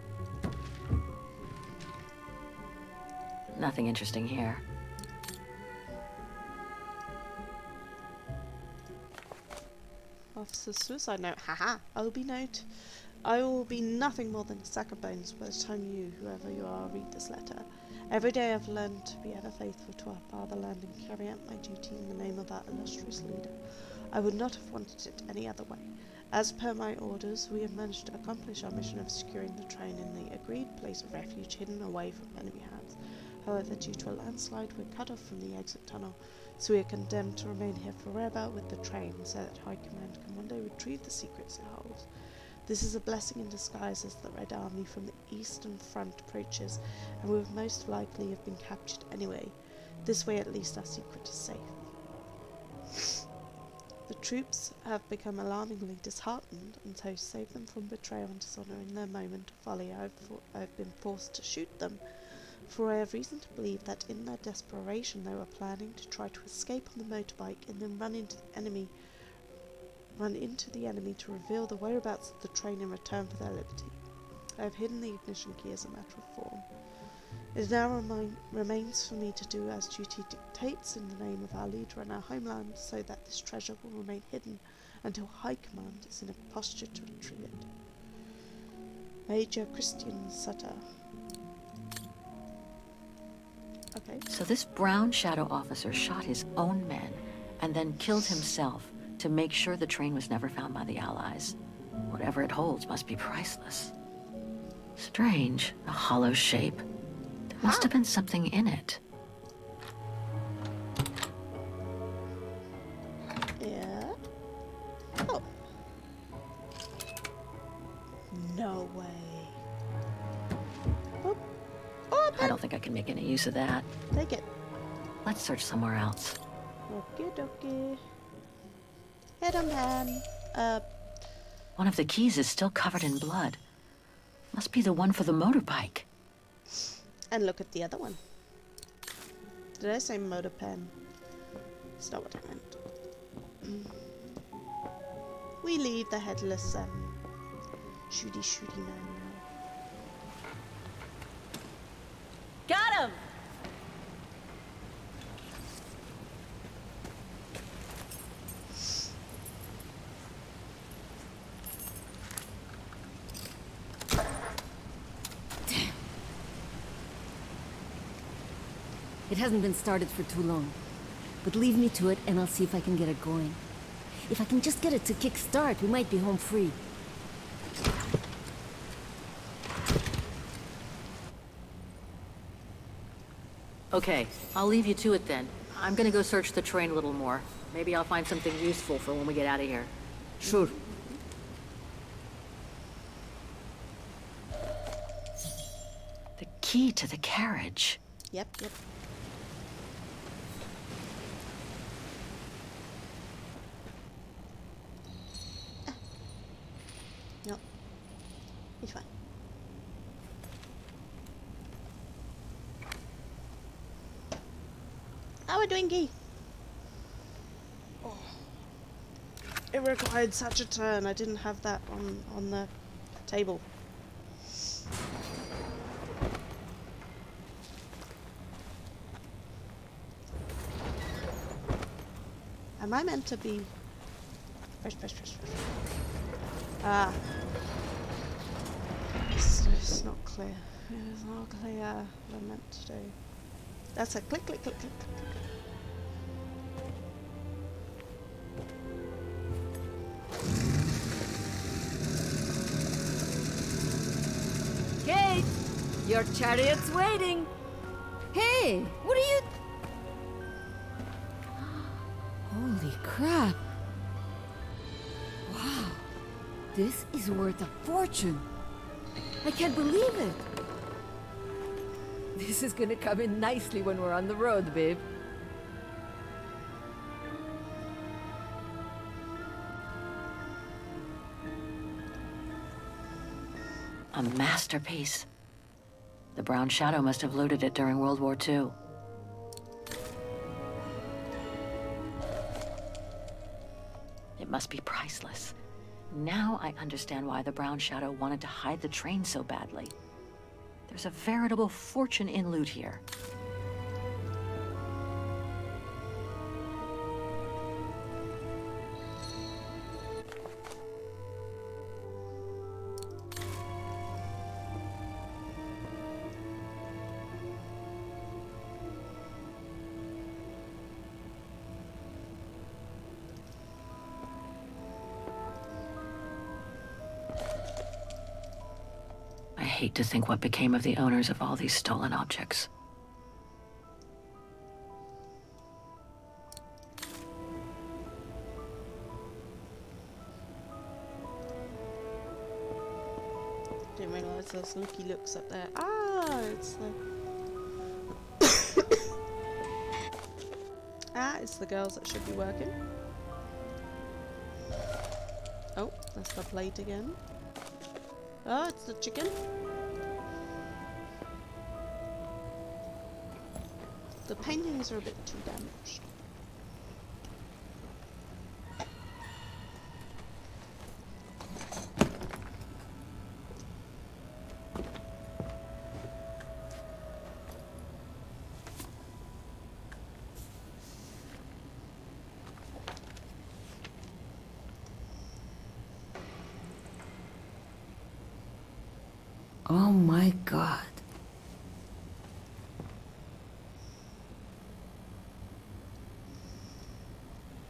Nothing interesting here. Officer's suicide note. Haha. OB note. I will be nothing more than a sack of bones by the time you, whoever you are, read this letter. Every day I've learned to be ever faithful to our fatherland and carry out my duty in the name of our illustrious leader. I would not have wanted it any other way. As per my orders, we have managed to accomplish our mission of securing the train in the agreed place of refuge hidden away from enemy hands. However, due to a landslide, we're cut off from the exit tunnel, so we are condemned to remain here forever with the train, so that High Command can one day retrieve the secrets it holds. This is a blessing in disguise as the Red Army from the Eastern Front approaches, and we would most likely have been captured anyway. This way at least our secret is safe. The troops have become alarmingly disheartened, and so to save them from betrayal and dishonour in their moment of folly, I've been forced to shoot them, for I have reason to believe that in their desperation they were planning to try to escape on the motorbike and then run into the enemy to reveal the whereabouts of the train in return for their liberty. I have hidden the ignition key as a matter of form. It now remains for me to do as duty dictates in the name of our leader and our homeland, so that this treasure will remain hidden until High Command is in a posture to retrieve it. Major Christian Sutter. Okay. So this Brown Shadow officer shot his own men and then killed himself to make sure the train was never found by the Allies. Whatever it holds must be priceless. Strange, a hollow shape. There must have been something in it. Yeah. Oh. No way. Oh. Oh, I don't think I can make any use of that. take it. Let's search somewhere else. Okie dokie. Head on man. One of the keys is still covered in blood. Must be the one for the motorbike. And look at the other one. Did I say motor pen? That's not what I meant. We leave the headless shooty man now. Got him! It hasn't been started for too long. But leave me to it and I'll see if I can get it going. If I can just get it to kick-start, we might be home free. Okay, I'll leave you to it then. I'm gonna go search the train a little more. Maybe I'll find something useful for when we get out of here. Sure. The key to the carriage. Yep. No. It's fine. Our Dwinky! Oh. It required such a turn. I didn't have that on the table. Am I meant to be... Fresh. Ah. It's not clear. It's not clear what I'm meant to do. That's a click. Kate! Your chariot's waiting! Hey! What are you... Holy crap! Wow! This is worth a fortune! I can't believe it! This is gonna come in nicely when we're on the road, babe. A masterpiece. The Brown Shadow must have looted it during World War II. It must be priceless. Now I understand why the Brown Shadow wanted to hide the train so badly. There's a veritable fortune in loot here. I hate to think what became of the owners of all these stolen objects. Didn't realise those looky looks up there. Ah, it's the it's the girls that should be working. Oh, that's the plate again. Oh, it's the chicken. The paintings are a bit too damaged. Oh my god.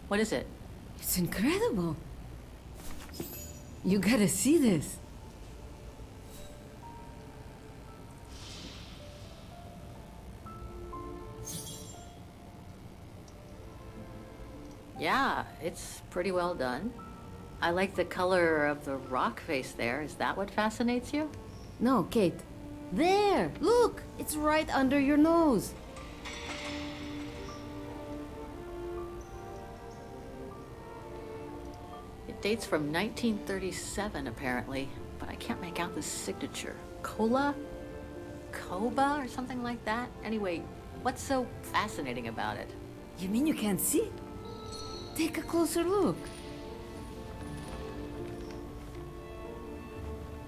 What is it? It's incredible. You gotta see this. Yeah, it's pretty well done. I like the color of the rock face there. Is that what fascinates you? No, Kate. There! Look! It's right under your nose. It dates from 1937, apparently, but I can't make out the signature. Cola? Koba or something like that? Anyway, what's so fascinating about it? You mean you can't see? Take a closer look.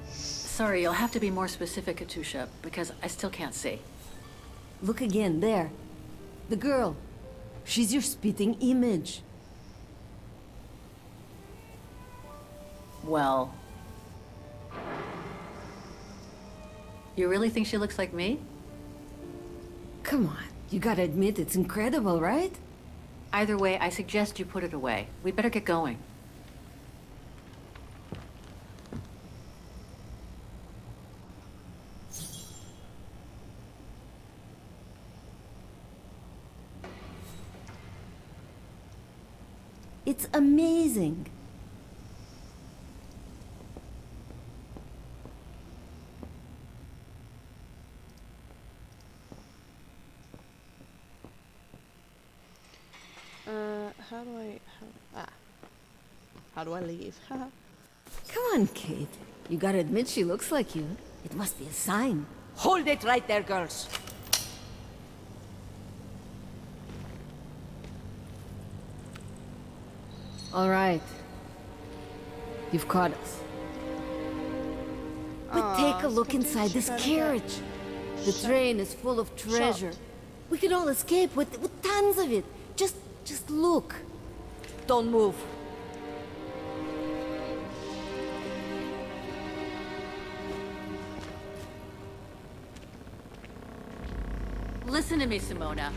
Sorry, you'll have to be more specific, Katusha, because I still can't see. Look again, there. The girl. She's your spitting image. Well... You really think she looks like me? Come on, you gotta admit it's incredible, right? Either way, I suggest you put it away. We'd better get going. It's amazing. How do I leave? Come on, Kate. You gotta admit she looks like you. It must be a sign. Hold it right there, girls. All right. You've caught us. But take a look inside this carriage. The train is full of treasure. We can all escape with tons of it. Just look. Don't move. Listen to me, Simona.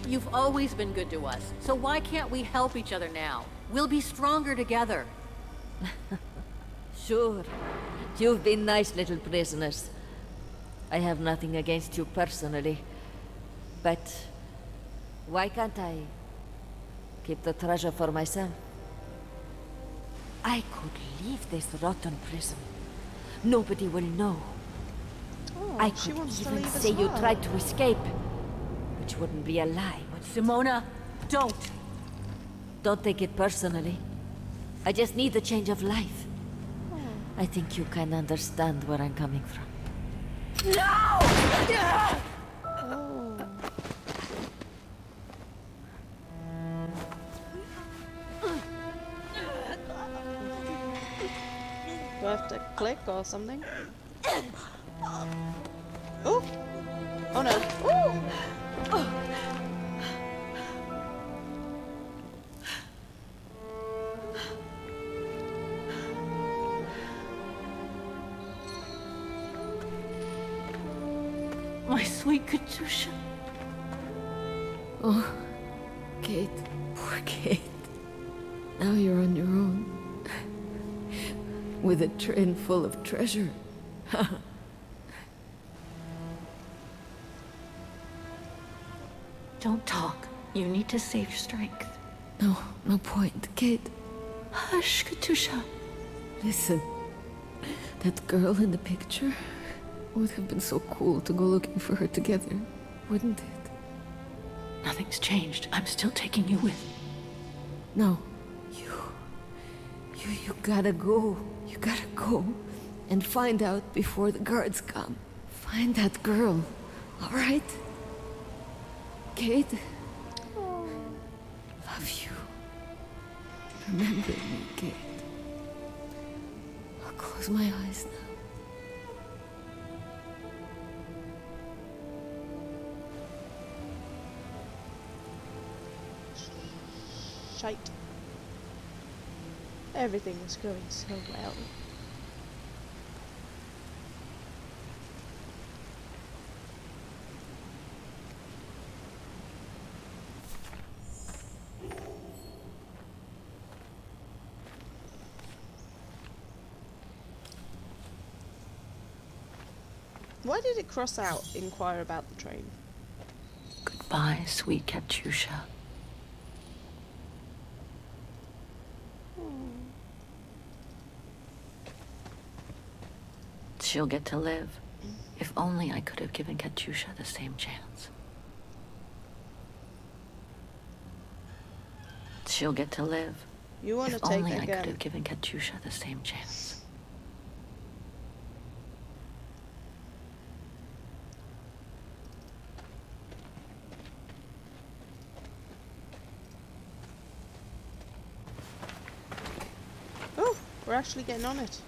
You've always been good to us, so why can't we help each other now? We'll be stronger together. Sure. You've been nice little prisoners. I have nothing against you personally. But why can't I keep the treasure for myself? I could leave this rotten prison. Nobody will know. Oh, I she could wants to even leave as say you well. tried to escape, which wouldn't be a lie. But Simona, don't! Don't take it personally. I just need a change of life. I think you can understand where I'm coming from. Oh. Do I have to click or something? Oh! Oh no! Oh! My sweet Katusha. Oh, Kate. Poor Kate. Now you're on your own. With a train full of treasure. Don't talk. You need to save your strength. No, no point, Kate. Hush, Katusha. Listen. That girl in the picture would have been so cool to go looking for her together, wouldn't it? Nothing's changed. I'm still taking you with. No. You gotta go. You gotta go and find out before the guards come. Find that girl, all right? Kate? Love you. Remember me, Kate. I'll close my eyes now. Shite. Everything was going so well. Why did it cross out, inquire about the train? Goodbye, sweet Katusha. She'll get to live. If only I could have given Katusha the same chance. She'll get to live. You want to If take only I again? could have given Katusha the same chance. Oh, we're actually getting on it.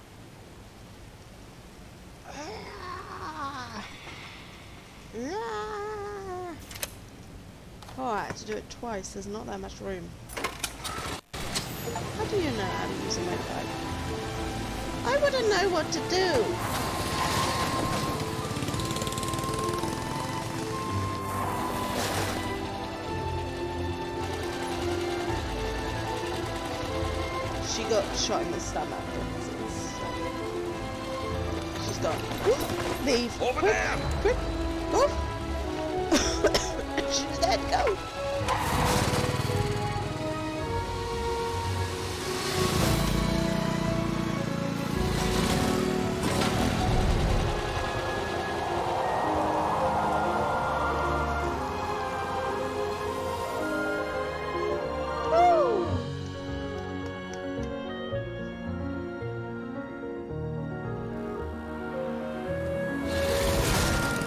Oh, I had to do it twice. There's not that much room. How do you know how to use a motorbike? I wouldn't know what to do. She got shot in the stomach. She's gone. Oof, leave. Over Quick, there! quick. Oof. She's dead. Go. Woo.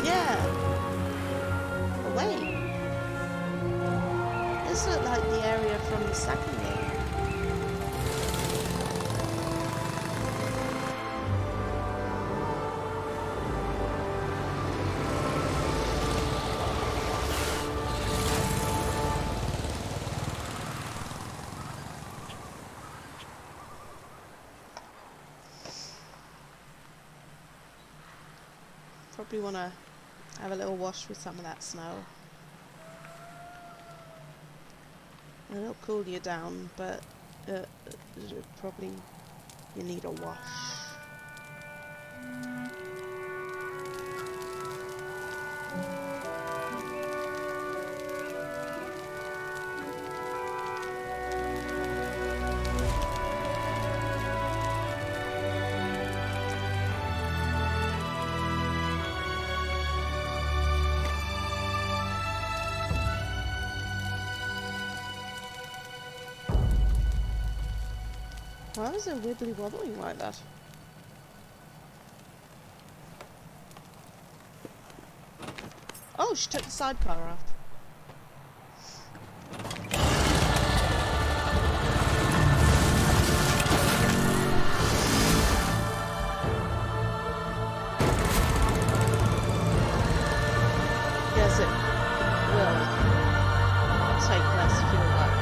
Yeah. Away. This looked like the area from the second game. Probably want to have a little wash with some of that snow. It'll cool you down, but probably you need a wash. Why was it wibbly wobbling like that? she took the sidecar off. Yes, it will take less fuel up.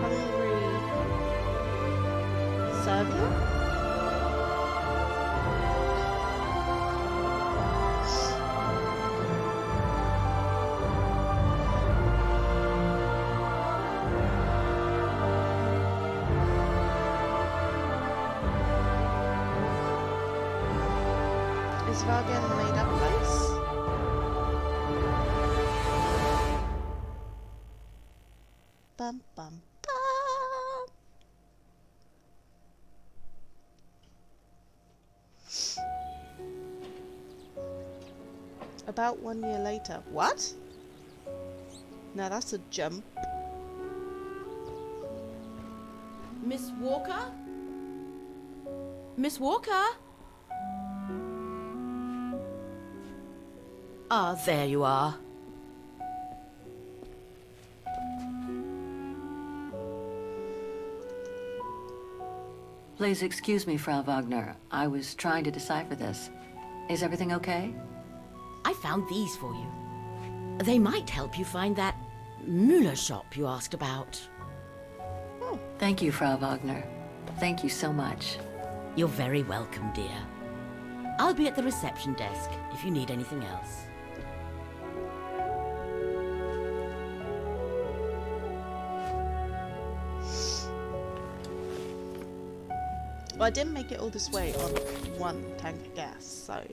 Hungry Serbia? Is Vargan a made up place? Bum bum bum. About 1 year later. What? Now that's a jump. Miss Walker? Miss Walker? Ah, there you are. Please excuse me, Frau Wagner. I was trying to decipher this. Is everything okay? I found these for you. They might help you find that Müller shop you asked about. Thank you, Frau Wagner. Thank you so much. You're very welcome, dear. I'll be at the reception desk if you need anything else. Well, I didn't make it all this way on one tank of gas, so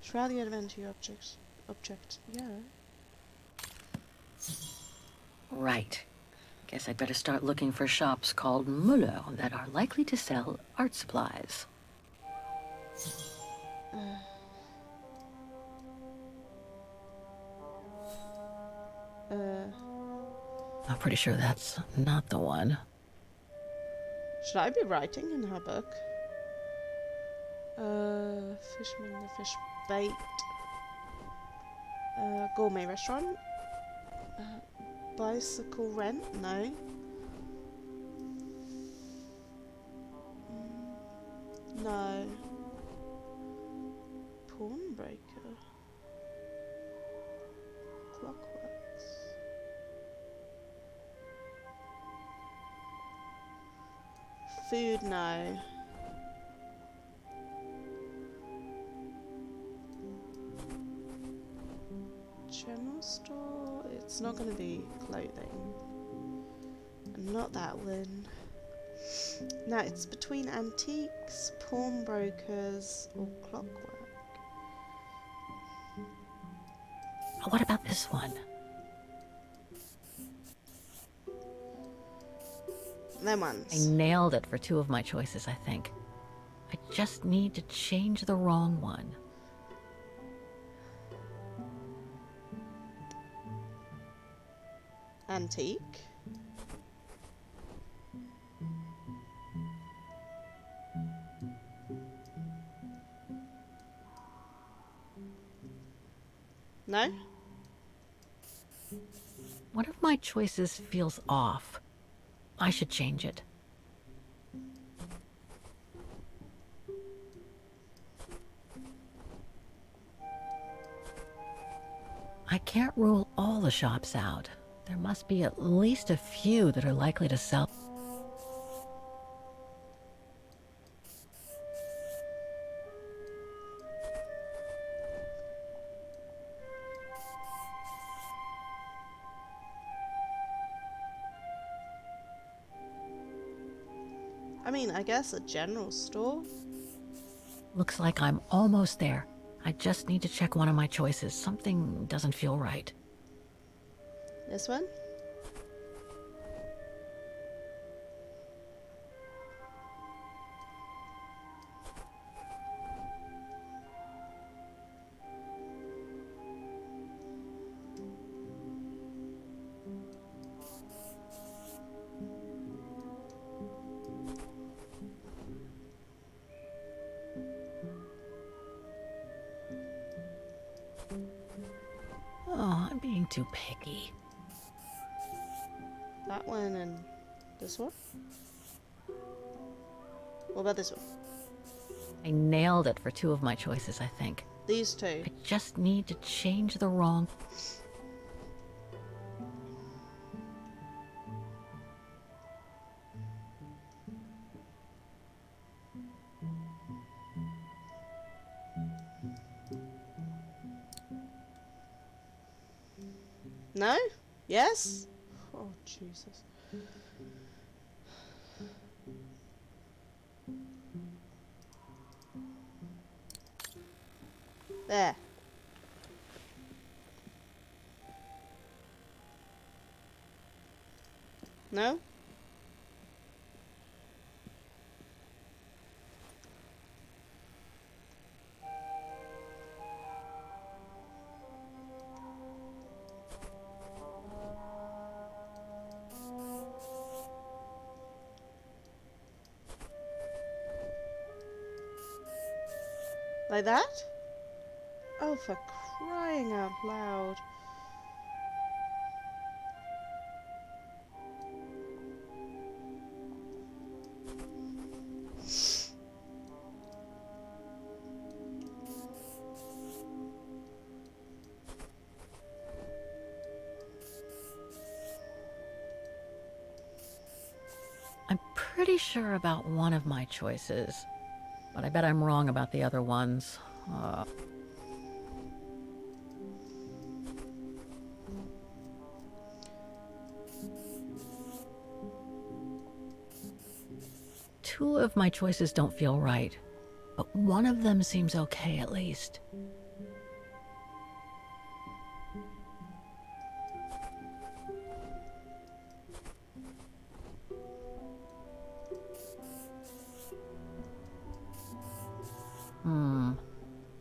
try the adventure object, yeah. Right. Guess I'd better start looking for shops called Müller that are likely to sell art supplies. I'm pretty sure that's not the one. Should I be writing in her book? Fishman the fish bait. Gourmet restaurant. Bicycle rent? No. No. Pawnbroker. Clockworks. Food? No. General store? It's not going to be clothing. And not that one. No, it's between antiques, pawnbrokers, or clockwork. What about this one? Them ones. I nailed it for 2 of my choices, I think. I just need to change the wrong one. Antique. No? One of my choices feels off. I should change it. I can't rule all the shops out. There must be at least a few that are likely to sell. I mean, I guess a general store. Looks like I'm almost there. I just need to check one of my choices. Something doesn't feel right. This one? being too picky. That one and this one? What about this one? I nailed it for 2 of my choices, I think. These two. I just need to change the wrong... No? Yes? Oh, Jesus. There. No? Like that? Oh, for crying out loud. I'm pretty sure about one of my choices, but I bet I'm wrong about the other ones. Two of my choices don't feel right, but one of them seems okay at least.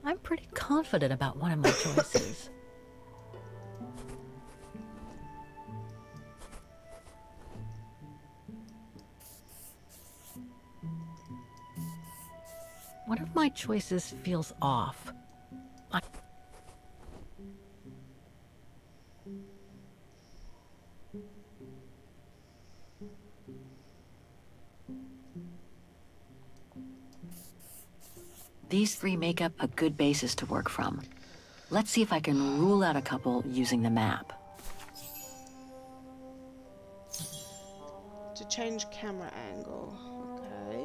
I'm pretty confident about one of my choices. One of my choices feels off. These 3 make up a good basis to work from. Let's see if I can rule out a couple using the map. To change camera angle. Okay.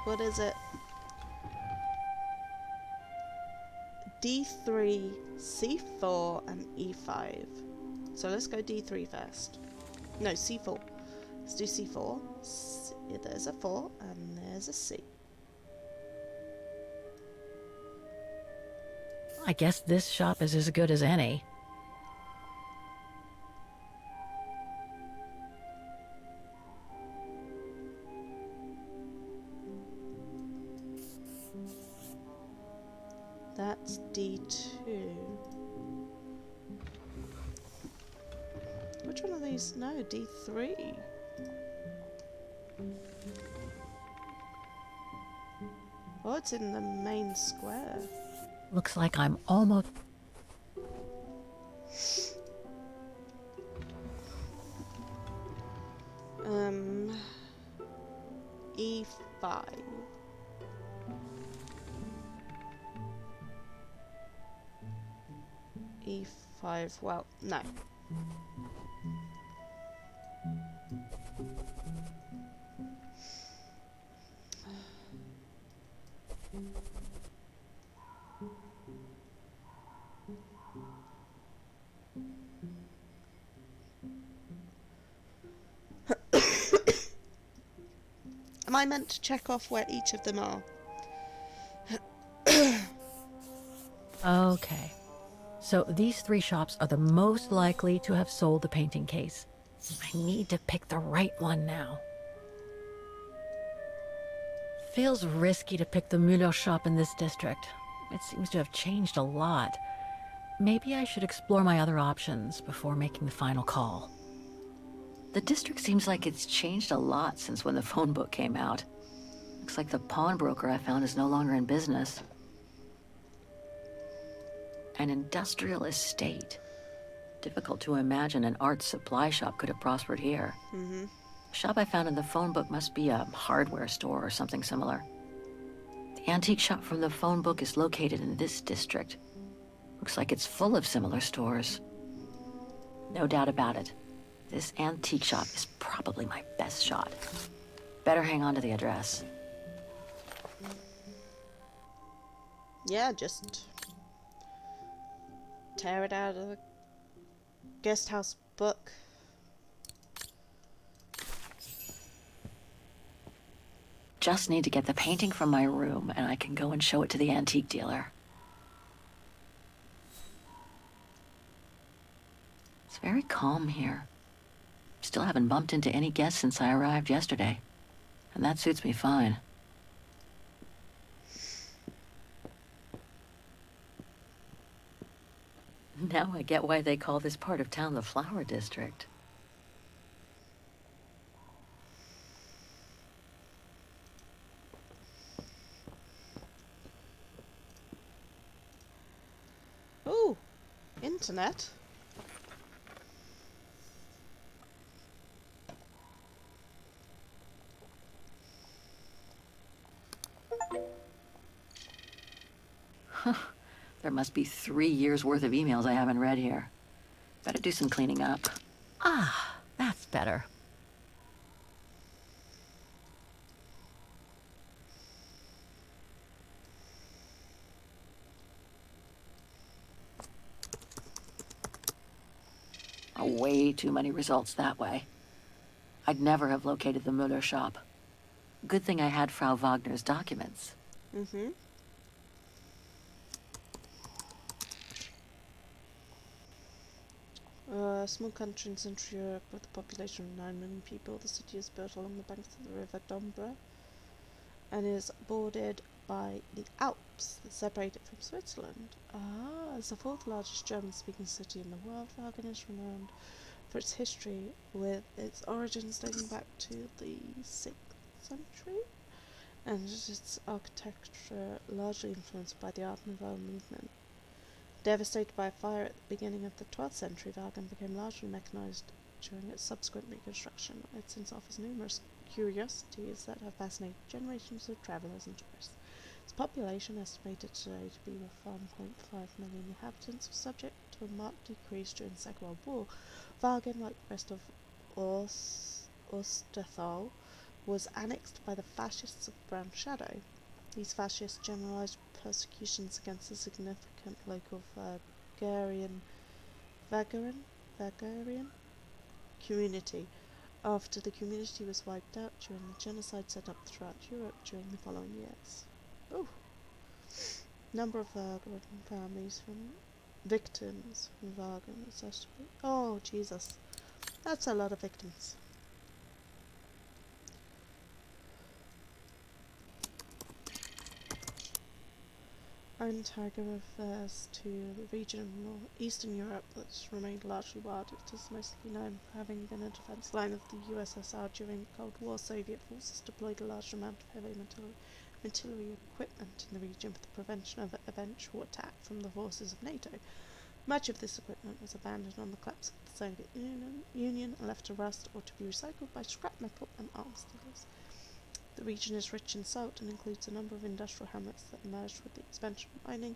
What is it? D3, C4, and E5. So let's go D3 first. No, C4. Let's do C4. There's a 4, and there's a C. I guess this shop is as good as any. That's D2. Which one of these? No, D3. Oh, it's in the main square. Looks like I'm almost... E5. E5, well, no. Am I meant to check off where each of them are? Okay. So these 3 shops are the most likely to have sold the painting case. I need to pick the right one now. Feels risky to pick the Müller shop in this district. It seems to have changed a lot. Maybe I should explore my other options before making the final call. The district seems like it's changed a lot since when the phone book came out. Looks like the pawnbroker I found is no longer in business. An industrial estate. Difficult to imagine an art supply shop could have prospered here. Mm-hmm. The shop I found in the phone book must be a hardware store or something similar. The antique shop from the phone book is located in this district. Looks like it's full of similar stores. No doubt about it. This antique shop is probably my best shot. Better hang on to the address. Yeah, just tear it out of the guest house book. Just need to get the painting from my room and I can go and show it to the antique dealer. It's very calm here. Still haven't bumped into any guests since I arrived yesterday. And that suits me fine. Now I get why they call this part of town the Flower District. Ooh, internet. There must be 3 years worth of emails I haven't read here. Better do some cleaning up. Ah, that's better. Way too many results that way. I'd never have located the Müller shop. Good thing I had Frau Wagner's documents. Mm-hmm. A small country in Central Europe with a population of 9 million people, the city is built along the banks of the river Dombra and is bordered by the Alps that separate it from Switzerland. As the fourth largest German-speaking city in the world, Wagen is renowned for its history, with its origins dating back to the 6th century, and its architecture largely influenced by the Art Nouveau movement. Devastated by a fire at the beginning of the 12th century, Wagen became largely mechanized during its subsequent reconstruction. It since offers numerous curiosities that have fascinated generations of travelers and tourists. Its population, estimated today to be 1.5 million inhabitants, was subject to a marked decrease during the Second World War. Wagen, like the rest of Osterthal, was annexed by the fascists of Brown Shadow. These fascists generalized persecutions against the significant local Vagarian community after the community was wiped out during the genocide set up throughout Europe during the following years. Oh, number of Vagarian families from victims from Wagen is estimated. Oh, Jesus, that's a lot of victims. Iron Tiger refers to the region of Eastern Europe that's remained largely wild. It is mostly known for having been a defense line of the USSR during the Cold War. Soviet forces deployed a large amount of heavy artillery equipment in the region for the prevention of an eventual attack from the forces of NATO. Much of this equipment was abandoned on the collapse of the Soviet Union and left to rust or to be recycled by scrap metal and arms dealers. The region is rich in salt and includes a number of industrial hamlets that emerged with the expansion of mining.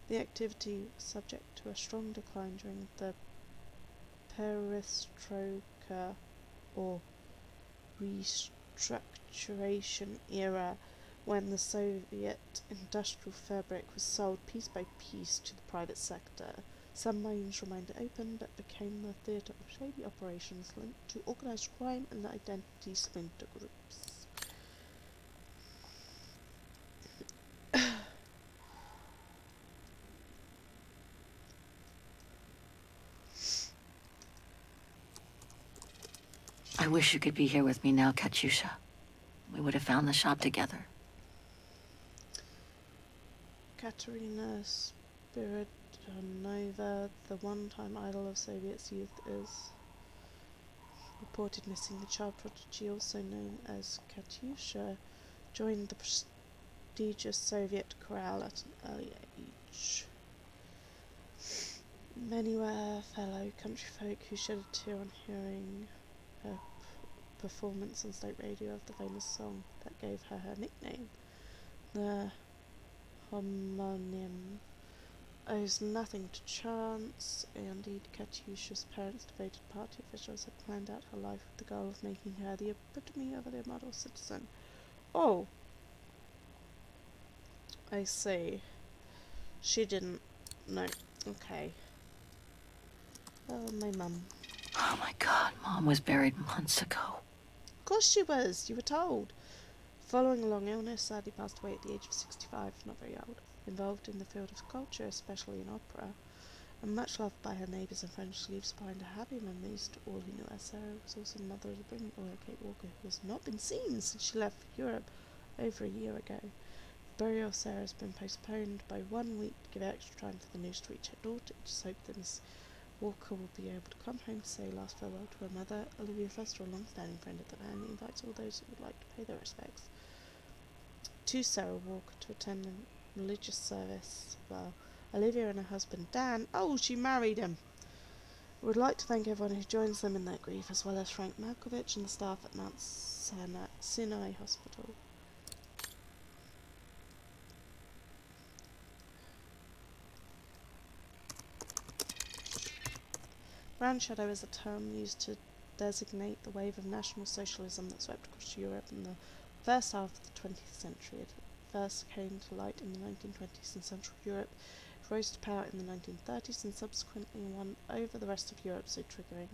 The activity was subject to a strong decline during the perestroika or restructuration era, when the Soviet industrial fabric was sold piece by piece to the private sector. Some mines remained open but became the theatre of shady operations linked to organised crime and identity splinter groups. I wish you could be here with me now, Katyusha. We would have found the shop together. Katerina Spiridonova, the one-time idol of Soviet youth, is reported missing. The child prodigy, also known as Katyusha, joined the prestigious Soviet chorale at an early age. Many were fellow country folk who shed a tear on hearing her performance on state radio of the famous song that gave her her nickname. The homonym owes nothing to chance. Indeed, Katyusha's parents, devoted party officials, had planned out her life with the goal of making her the epitome of a model citizen. Oh, I see. She didn't know. Okay. Oh, my mum. Oh my god, Mom was buried months ago. Of course she was. You were told. Following a long illness, sadly passed away at the age of 65, not very old. Involved in the field of culture, especially in opera, and much loved by her neighbours and friends, she leaves behind a happy memories to all who knew her. Sarah was also the mother of the brilliant lawyer Kate Walker, who has not been seen since she left Europe over a year ago. The burial of Sarah has been postponed by 1 week to give extra time for the news to reach her daughter. It is hoped that Miss Walker will be able to come home to say last farewell to her mother. Olivia Foster, a long-standing friend of the family, invites all those who would like to pay their respects to Sarah Walker to attend a religious service. Well, Olivia and her husband Dan, oh, she married him, would like to thank everyone who joins them in their grief, as well as Frank Malkovich and the staff at Mount Sinai Hospital. Brown Shadow is a term used to designate the wave of National Socialism that swept across Europe in the first half of the 20th century. It first came to light in the 1920s in Central Europe. It rose to power in the 1930s and subsequently won over the rest of Europe, so triggering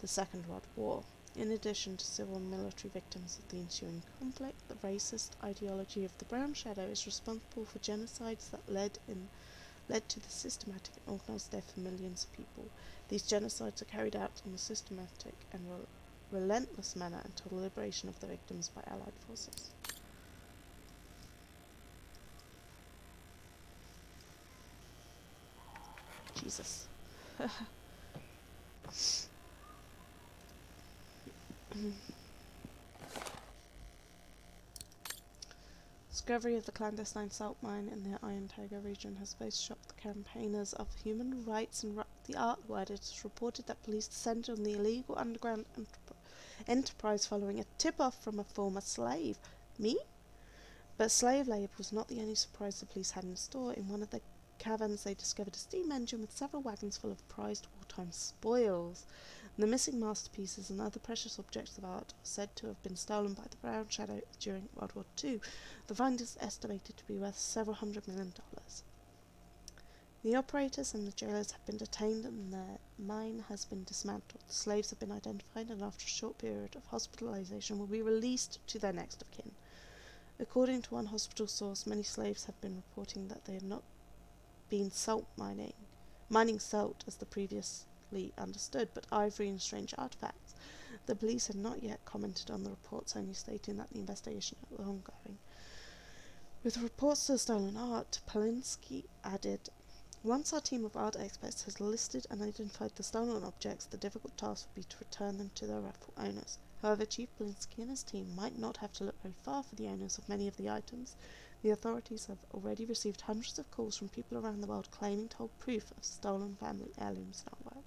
the Second World War. In addition to civil and military victims of the ensuing conflict, the racist ideology of the Brown Shadow is responsible for genocides that led to the systematic and organised death of millions of people. These genocides are carried out in a systematic and relentless manner until the liberation of the victims by Allied forces. Jesus. Discovery of the clandestine salt mine in the Iron Tiger region has both shocked the campaigners of human rights and rocked the art world. It is reported that police descended on the illegal underground enterprise following a tip-off from a former slave. Me? But slave labour was not the only surprise the police had in store. In one of the caverns they discovered a steam engine with several wagons full of prized wartime spoils. The missing masterpieces and other precious objects of art are said to have been stolen by the Brown Shadow during World War II. The find is estimated to be worth several $100 million. The operators and the jailers have been detained and the mine has been dismantled. The slaves have been identified and after a short period of hospitalization will be released to their next of kin. According to one hospital source, many slaves have been reporting that they have not been mining salt as the previously understood, but ivory and strange artifacts. The police have not yet commented on the reports, only stating that the investigation is ongoing. With reports to the stolen art, Polinsky added, "Once our team of art experts has listed and identified the stolen objects, the difficult task will be to return them to their rightful owners. However, Chief Polinsky and his team might not have to look very far for the owners of many of the items. The authorities have already received hundreds of calls from people around the world claiming to hold proof of stolen family heirlooms and artwork."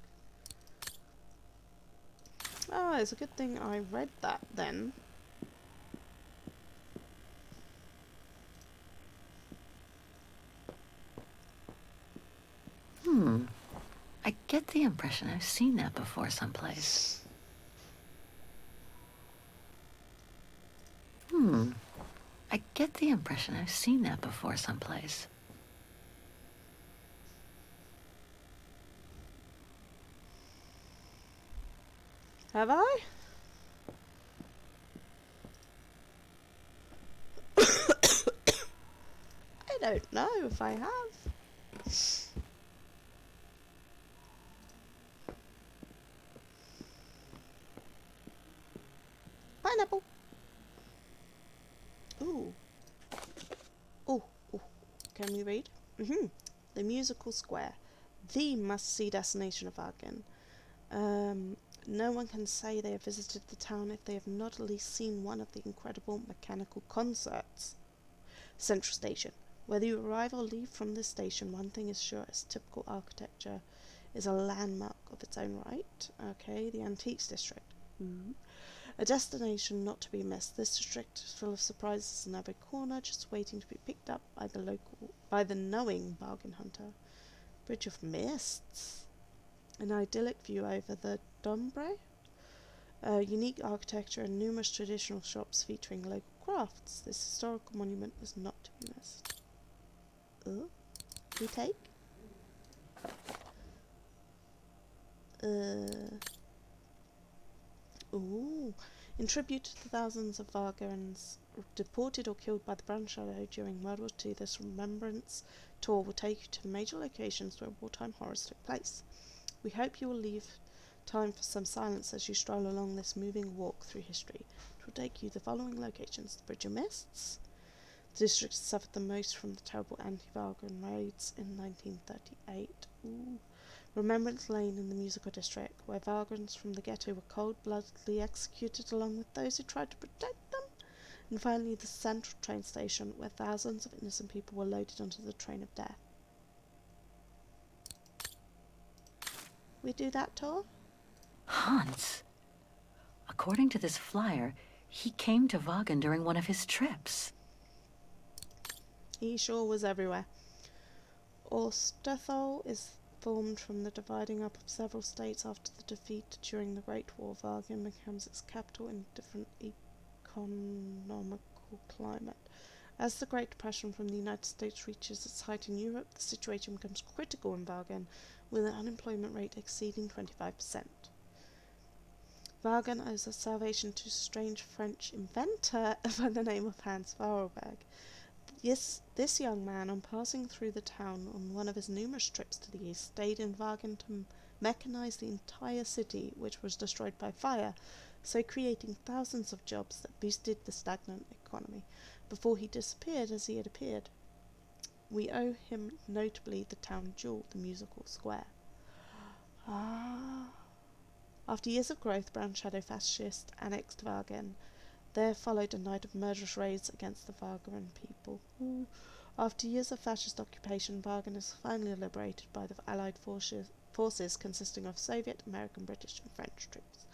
Oh, it's a good thing I read that then. I get the impression I've seen that before someplace. I get the impression I've seen that before someplace. Have I? I don't know if I have. Pineapple. Ooh. Ooh. Ooh. Can we read? The Musical Square. The must-see destination of Argen. No one can say they have visited the town if they have not at least seen one of the incredible mechanical concerts. Central Station. Whether you arrive or leave from this station, one thing is sure: its typical architecture is a landmark of its own right. Okay, the Antiques District. A destination not to be missed. This district is full of surprises in every corner, just waiting to be picked up by the knowing bargain hunter. Bridge of Mists. An idyllic view over the Dombre. Unique architecture and numerous traditional shops featuring local crafts. This historical monument is not to be missed. We take? In tribute to the thousands of Vargans deported or killed by the Brown Shadow during World War II, this remembrance tour will take you to the major locations where wartime horrors took place. We hope you will leave time for some silence as you stroll along this moving walk through history. It will take you to the following locations: the Bridge of Mists. The district suffered the most from the terrible anti-Vargan raids in 1938. Remembrance Lane in the musical district, where Vargans from the ghetto were cold-bloodedly executed along with those who tried to protect them. And finally, the central train station, where thousands of innocent people were loaded onto the train of death. We do that tour? Hans. According to this flyer, he came to Vagan during one of his trips. He sure was everywhere. Osterthal is formed from the dividing up of several states after the defeat during the Great War. Vagan becomes its capital in a different economical climate. As the Great Depression from the United States reaches its height in Europe, the situation becomes critical in Vagan, with an unemployment rate exceeding 25%. Vagan owes its salvation to a strange French inventor by the name of Hans Vorarlberg. This young man, on passing through the town on one of his numerous trips to the east, stayed in Vagan to mechanize the entire city, which was destroyed by fire, so creating thousands of jobs that boosted the stagnant economy, before he disappeared as he had appeared. We owe him notably the town jewel, the musical square. After years of growth, Brown Shadow fascists annexed Vagan. There followed a night of murderous raids against the Vargan people. After years of fascist occupation, Vagan is finally liberated by the Allied forces consisting of Soviet, American, British and French troops.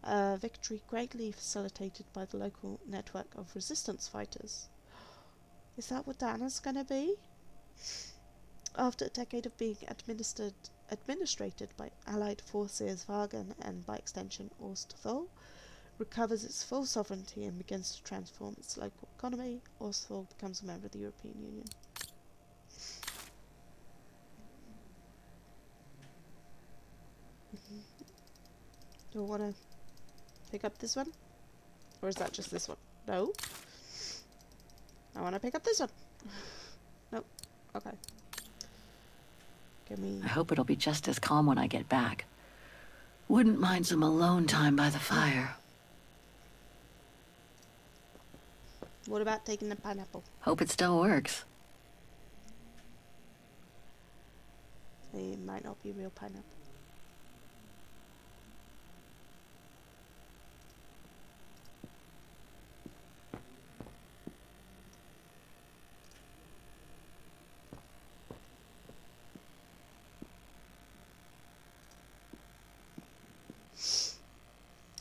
A victory greatly facilitated by the local network of resistance fighters. Is that what Dana's gonna be? After a decade of being administrated by Allied forces, Vagan, and by extension Osterthal, recovers its full sovereignty and begins to transform its local economy. Osterthal becomes a member of the European Union. Do I want to pick up this one? Or is that just this one? No. I want to pick up this one. Nope. Okay. Give me... I hope it'll be just as calm when I get back. Wouldn't mind some alone time by the fire. What about taking the pineapple? Hope it still works. It might not be real pineapple.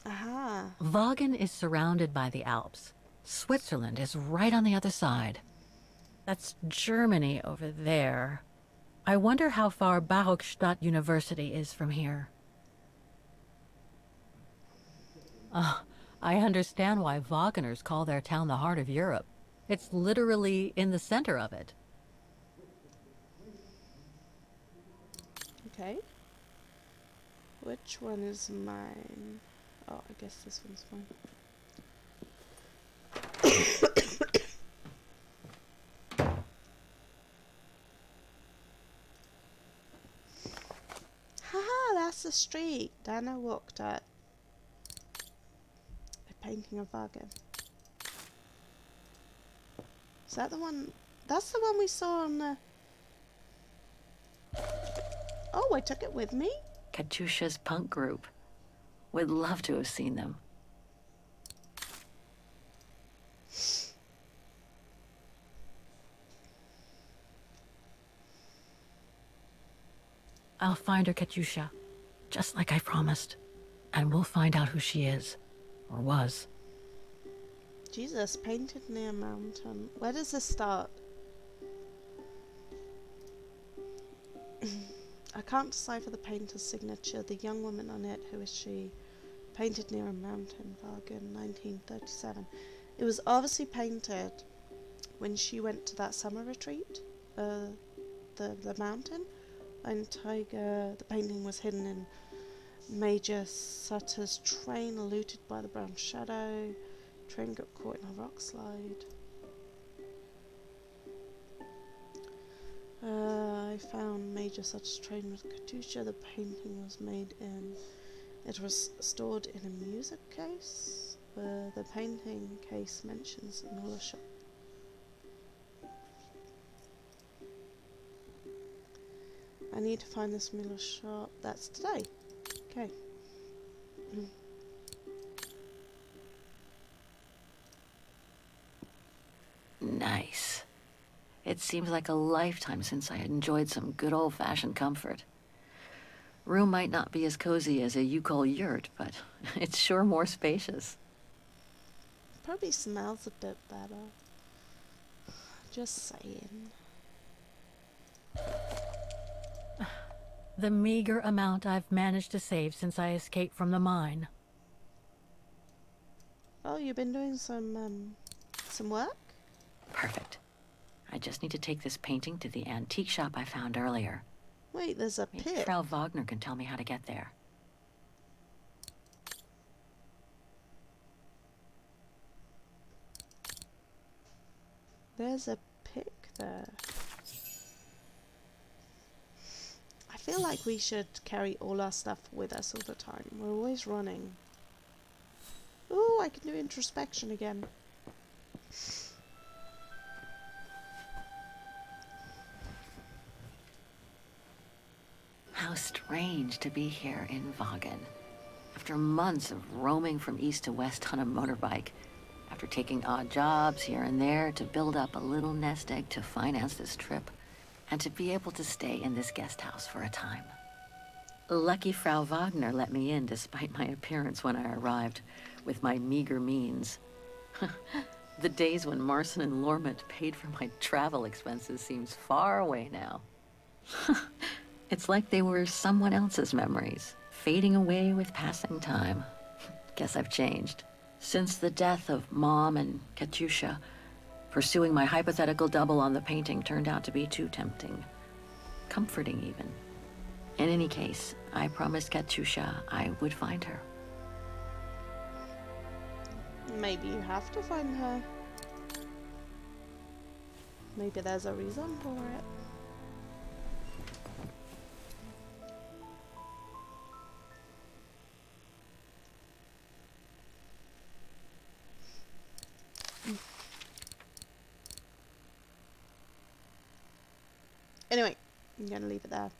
Aha. Vagan is surrounded by the Alps. Switzerland is right on the other side. That's Germany over there. I wonder how far Barokstadt University is from here. I understand why Vaganers call their town the heart of Europe. It's literally in the center of it. Okay. Which one is mine? Oh, I guess this one's mine. Haha, that's the street Dana walked at. A painting of Vagan. Is that the one? That's the one we saw on the... Oh, I took it with me? Katusha's punk group. Would love to have seen them. I'll find her, Katusha, just like I promised. And we'll find out who she is, or was. Jesus, painted near a mountain. Where does this start? I can't decipher the painter's signature. The young woman on it, who is she? Painted near a mountain, Vargan, 1937. It was obviously painted when she went to that summer retreat, the mountain. And Tiger, the painting was hidden in Major Sutter's train, looted by the brown shadow. Train got caught in a rock slide. I found Major Sutter's train with Katusha. The painting was made in... It was stored in a music case. The painting case mentions a Muller shop. I need to find this Muller shop. That's today. Okay. Nice. It seems like a lifetime since I enjoyed some good old-fashioned comfort. Room might not be as cozy as a you-call yurt, but it's sure more spacious. Probably smells a bit better. Just saying. The meager amount I've managed to save since I escaped from the mine. Oh, you've been doing some work? Perfect. I just need to take this painting to the antique shop I found earlier. Wait, there's a Maybe pit. Frau Wagner can tell me how to get there. There's a pick there. I feel like we should carry all our stuff with us all the time. We're always running. Ooh, I can do introspection again. How strange to be here in Vagen. After months of roaming from east to west on a motorbike, after taking odd jobs here and there to build up a little nest egg to finance this trip, and to be able to stay in this guest house for a time. Lucky Frau Wagner let me in despite my appearance when I arrived, with my meager means. The days when Marson and Lormet paid for my travel expenses seems far away now. It's like they were someone else's memories, fading away with passing time. Guess I've changed. Since the death of Mom and Katusha, pursuing my hypothetical double on the painting turned out to be too tempting. Comforting, even. In any case, I promised Katusha I would find her. Maybe you have to find her. Maybe there's a reason for it. Anyway, I'm gonna leave it there.